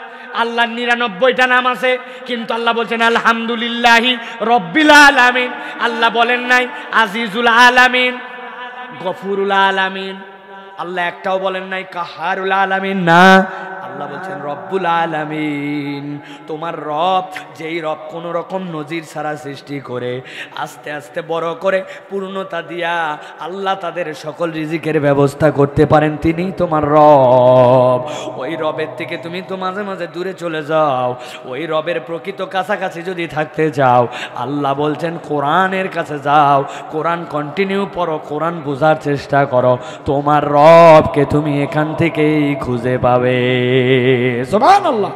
আল্লাহর 99টা নাম আছে, কিন্তু আল্লাহ বলছেন আলহামদুলিল্লাহি রাব্বিল আলামিন। আল্লাহ বলেন নাই আজিজুল আলামিন, গফুরুল আলামিন, আল্লাহ একটাও বলেন নাই কাহারুল আলামিন, না, আল্লাহ বলছেন রব্বুল আলামিন। তোমার রব, যেই রব কোনো রকম নজির ছাড়া সৃষ্টি করে আস্তে আস্তে বড় করে পূর্ণতা দিয়া আল্লাহ তাদের সকল রিজিকের ব্যবস্থা করতে পারেন, তিনি তোমার রব। ওই রবের থেকে তুমি তো মাঝে মাঝে দূরে চলে যাও, ওই রবের প্রকৃত কাছাকাছি যদি থাকতে যাও, আল্লাহ বলছেন কোরআনের কাছে যাও, কোরআন কন্টিনিউ পড়ো, কোরআন বোঝার চেষ্টা করো, তোমার রবকে তুমি এখান থেকেই খুঁজে পাবে। সুবহানাল্লাহ,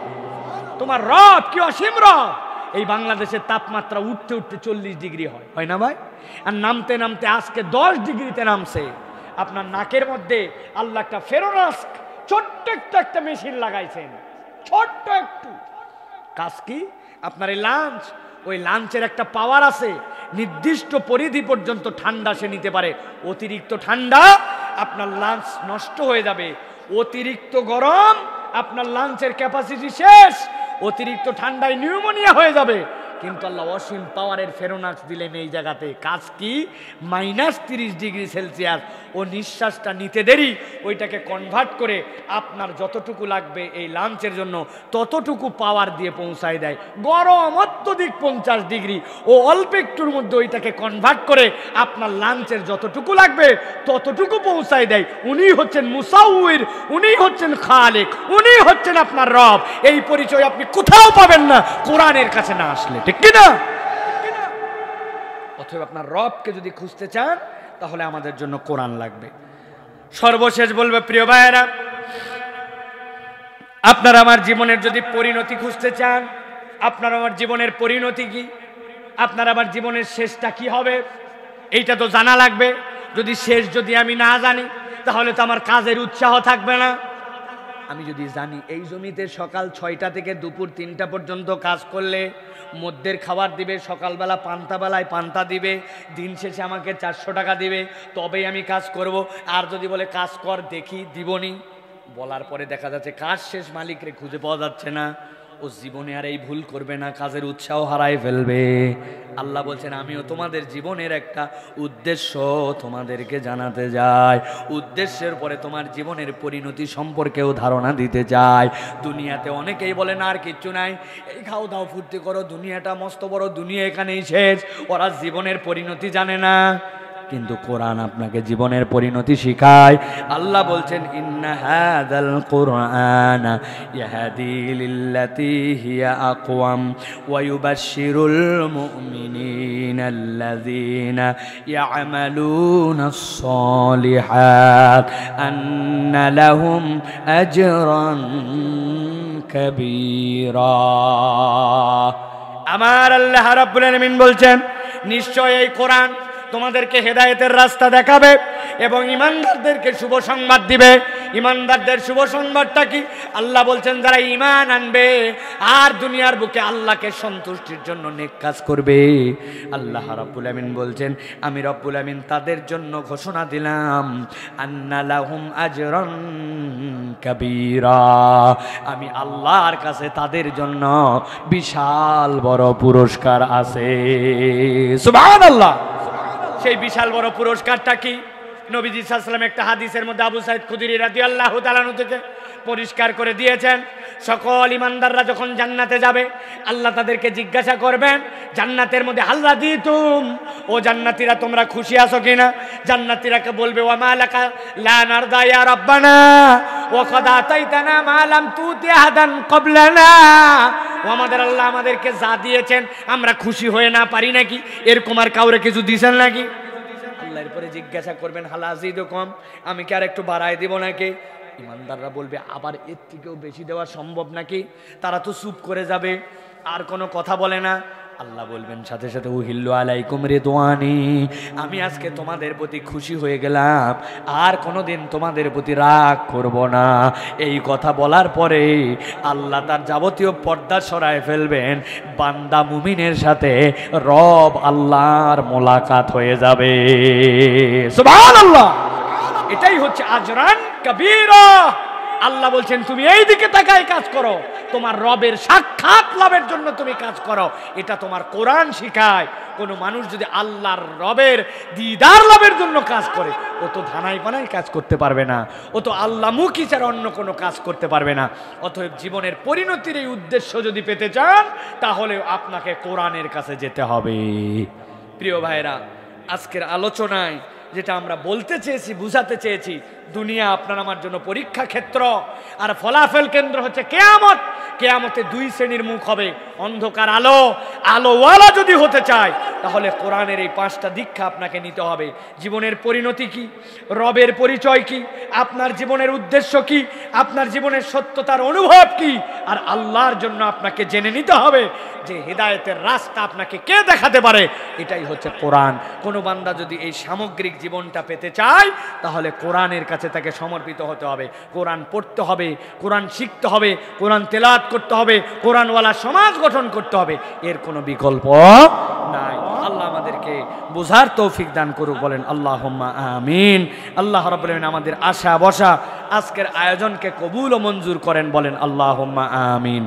তোমার রব কি অসীম রব। এই বাংলাদেশের তাপমাত্রা উঠতে উঠতে 40 ডিগ্রি হয় না ভাই? আর নামতে নামতে আজকে 10 ডিগ্রিতে নামছে। আপনার নাকের মধ্যে আল্লাহ একটা ফেরোনাস্ক ছোট্ট একটা মেশিন লাগাইছেন, ছোট্ট একটু কাজ কি, আপনার এই লাঞ্চ, ওই লাঞ্চের একটা পাওয়ার আছে, নির্দিষ্ট পরিধি পর্যন্ত ঠান্ডা সে নিতে পারে। অতিরিক্ত ঠান্ডা আপনার লাঞ্চ নষ্ট হয়ে যাবে, অতিরিক্ত গরম আপনার লাঞ্চের ক্যাপাসিটি শেষ, অতিরিক্ত ঠান্ডায় নিউমোনিয়া হয়ে যাবে। কিন্তু আল্লাহ অসীম পাওয়ারের ফেরোনাক্স দিলেন এই জায়গাতে, কাজ কি, -30 ডিগ্রি সেলসিয়াস। ও নিঃশ্বাসটা নিতে দেরি, ওইটাকে কনভার্ট করে আপনার যতটুকু লাগবে এই লাঞ্চের জন্য ততটুকু পাওয়ার দিয়ে পৌঁছায় দেয়। গরম অত্যধিক 50 ডিগ্রি, ও অল্প একটুর মধ্যে ওইটাকে কনভার্ট করে আপনার লাঞ্চের যতটুকু লাগবে ততটুকু পৌঁছায় দেয়। উনি হচ্ছেন মুসাউইর, উনি হচ্ছেন খালিক, উনি হচ্ছেন আপনার রব। এই পরিচয় আপনি কোথাও পাবেন না কোরআনের কাছে না আসলে, ঠিক কি না? অথবা আপনার রবকে যদি খুঁজতে চান তাহলে আমাদের জন্য কোরআন লাগবে। সর্বশেষ বলবে প্রিয় ভাইয়েরা, আপনারা আমার জীবনের যদি পরিণতি খুঁজতে চান, আপনার আমার জীবনের পরিণতি কি, আপনার আমার জীবনের শেষটা কি হবে, এইটা তো জানা লাগবে। যদি শেষ যদি আমি না জানি তাহলে তো আমার কাজের উৎসাহ থাকবে না। আমি যদি জানি এই জমিতে সকাল 6টা থেকে দুপুর 3টা পর্যন্ত কাজ করলে মধ্যের খাবার দিবে, সকালবেলা পান্তাবেলায় পান্তা দিবে, দিন শেষে আমাকে 400 টাকা দিবে, তবেই আমি কাজ করব। আর যদি বলে কাজ কর দেখি, দিবনি, বলার পরে দেখা যাচ্ছে কাজ শেষ, মালিকরে খুঁজে পাওয়া যাচ্ছে না, ও জীবনে আর এই ভুল করবে না, কাজের উৎসাহ হারায় ফেলবে। আল্লাহ বলছেন আমিও তোমাদের জীবনের একটা উদ্দেশ্য তোমাদেরকে জানাতে যাই, উদ্দেশ্যের পরে তোমার জীবনের পরিণতি সম্পর্কেও ধারণা দিতে চাই। দুনিয়াতে অনেকেই বলে না আর কিচ্ছু নাই, এই খাও দাও ফুর্তি করো, দুনিয়াটা মস্ত বড়, দুনিয়া এখানেই শেষ। ওরা জীবনের পরিণতি জানে না, কিন্তু কোরআন আপনাকে জীবনের পরিণতি শিখায়। আল্লাহ বলছেন ইন্না হাযাল কুরআনা ইয়াহদি লিল্লাতী হিয়া আকওয়াম ওয়া ইউবাশশিরুল মুমিনিনাল্লাযীনা ইয়া'মালুনাস সালিহাত আন্না লাহুম আজরান কাবীরা। আমার আল্লাহ রাব্বুল আলামিন বলছেন নিশ্চয় এই কোরআন তোমাদেরকে হেদায়েতের রাস্তা দেখাবে এবং ঈমানদারদেরকে শুভ সংবাদ দিবে। ঈমানদারদের শুভ সংবাদটা কি? আল্লাহ বলছেন যারা ঈমান আনবে আর দুনিয়ার বুকে আল্লাহকে সন্তুষ্টির জন্য নেক কাজ করবে, আল্লাহ রাব্বুল আমিন বলছেন আমি রব্বুল আমিন তাদের জন্য ঘোষণা দিলাম আন্না লাহুম আজরান কাবীরা, আমি আল্লাহর কাছে তাদের জন্য বিশাল বড় পুরস্কার আছে। সুবহানাল্লাহ। সেই বিশাল বড় পুরস্কারটা কি? নবীজি সাল্লাল্লাহু আলাইহি ওয়াসাল্লাম একটা হাদিসের মধ্যে আবু সাঈদ খুদরি রাদিয়াল্লাহু তাআলা আনহু থেকে পরিষ্কার করে দিয়েছেন, সকল ইমানদাররা যখন জান্নাতে যাবে আল্লাহ তাদেরকে জিজ্ঞাসা করবেন জান্নাতের মধ্যে হাল রাদিতুম, ও জান্নাতীরা তোমরা খুশি আছো কিনা? জান্নাতীরাকে বলবে ওয়া মা লাকা লা নারদা ইয়া রাব্বানা ওয়া কদ আতাইতানা মা লাম তুতি আহাদান ক্বাবলানা, ও আমাদের আল্লাহ আমাদেরকে যা দিয়েছেন আমরা খুশি হয়ে না পারি নাকি? এরকম আর কাউরে কিছু দিয়েছেন নাকি? আল্লাহর পরে জিজ্ঞাসা করবেন হাল আযীদুকুম, আমি কি আর একটু বাড়ায় দিব নাকি? ইমানদাররা বলবে আবার এর থেকেও বেশি দেওয়া সম্ভব নাকি? তারা তো চুপ করে যাবে, আর কোনো কথা বলে না। আল্লাহ বলবেন সাথে সাথে উহিল্লু আলাইকুম রিদওয়ানি, আমি আজকে তোমাদের প্রতি খুশি হয়ে গেলাম, আর কোনোদিন তোমাদের প্রতি রাগ করব না। এই কথা বলার পরে আল্লাহ তার যাবতীয় পর্দা সরায় ফেলবেন, বান্দা মুমিনের সাথে রব আল্লাহর মোলাকাত হয়ে যাবে। সুবহানাল্লাহ। এটাই হচ্ছে আজরান কাবীরা। আল্লাহ বলছেন তুমি এই দিকে তাকায় কাজ করো, তোমার রবের সাক্ষাৎ লাভের জন্য তুমি কাজ করো, এটা তোমার কোরআন শিখায়। কোনো মানুষ যদি আল্লাহর রবের দিদার লাভের জন্য কাজ করে, ও তো ধানাই পানাই কাজ করতে পারবে না, ও তো আল্লাহমুখী ছাড়া অন্য কোনো কাজ করতে পারবে না। অতএব জীবনের পরিণতির এই উদ্দেশ্য যদি পেতে চান তাহলে আপনাকে কোরআনের কাছে যেতে হবে। প্রিয় ভাইরা, আজকের আলোচনায় যেটা আমরা বলতে চেয়েছি, বুঝাতে চেয়েছি, দুনিয়া আপনার আমার জন্য পরীক্ষা ক্ষেত্র, আর ফলাফল কেন্দ্র হচ্ছে কিয়ামত। কিয়ামতে দুই শ্রেণীর মুখ হবে, অন্ধকার আলো। আলোওয়ালা যদি হতে চায় তাহলে কোরআনের এই 5টা দীক্ষা আপনাকে নিতে হবে। জীবনের পরিণতি কি, রবের পরিচয় কি, আপনার জীবনের উদ্দেশ্য কি, আপনার জীবনের সত্যতার অনুভব কি, আর আল্লাহর জন্য আপনাকে জেনে নিতে হবে যে হেদায়েতের রাস্তা আপনাকে কে দেখাতে পারে, এটাই হচ্ছে কোরআন। কোনো বান্দা যদি এই সামগ্রিক জীবনটা পেতে চায় তাহলে কোরআনের কাছে তাকে সমর্পিত হতে হবে, কোরআন পড়তে হবে, কোরআন শিখতে হবে, কোরআন তেলাওয়াত করতে হবে, কোরআনওয়ালা সমাজ গঠন করতে হবে, এর কোনো বিকল্প নাই। আল্লাহ আমাদেরকে বোঝার তৌফিক দান করুক, বলেন আল্লাহুম্মা আমিন। আল্লাহ রাব্বুল আলামিন আমাদের আশা বসা আজকের আয়োজনকে কবুল ও মঞ্জুর করেন, বলেন আল্লাহুম্মা আমিন।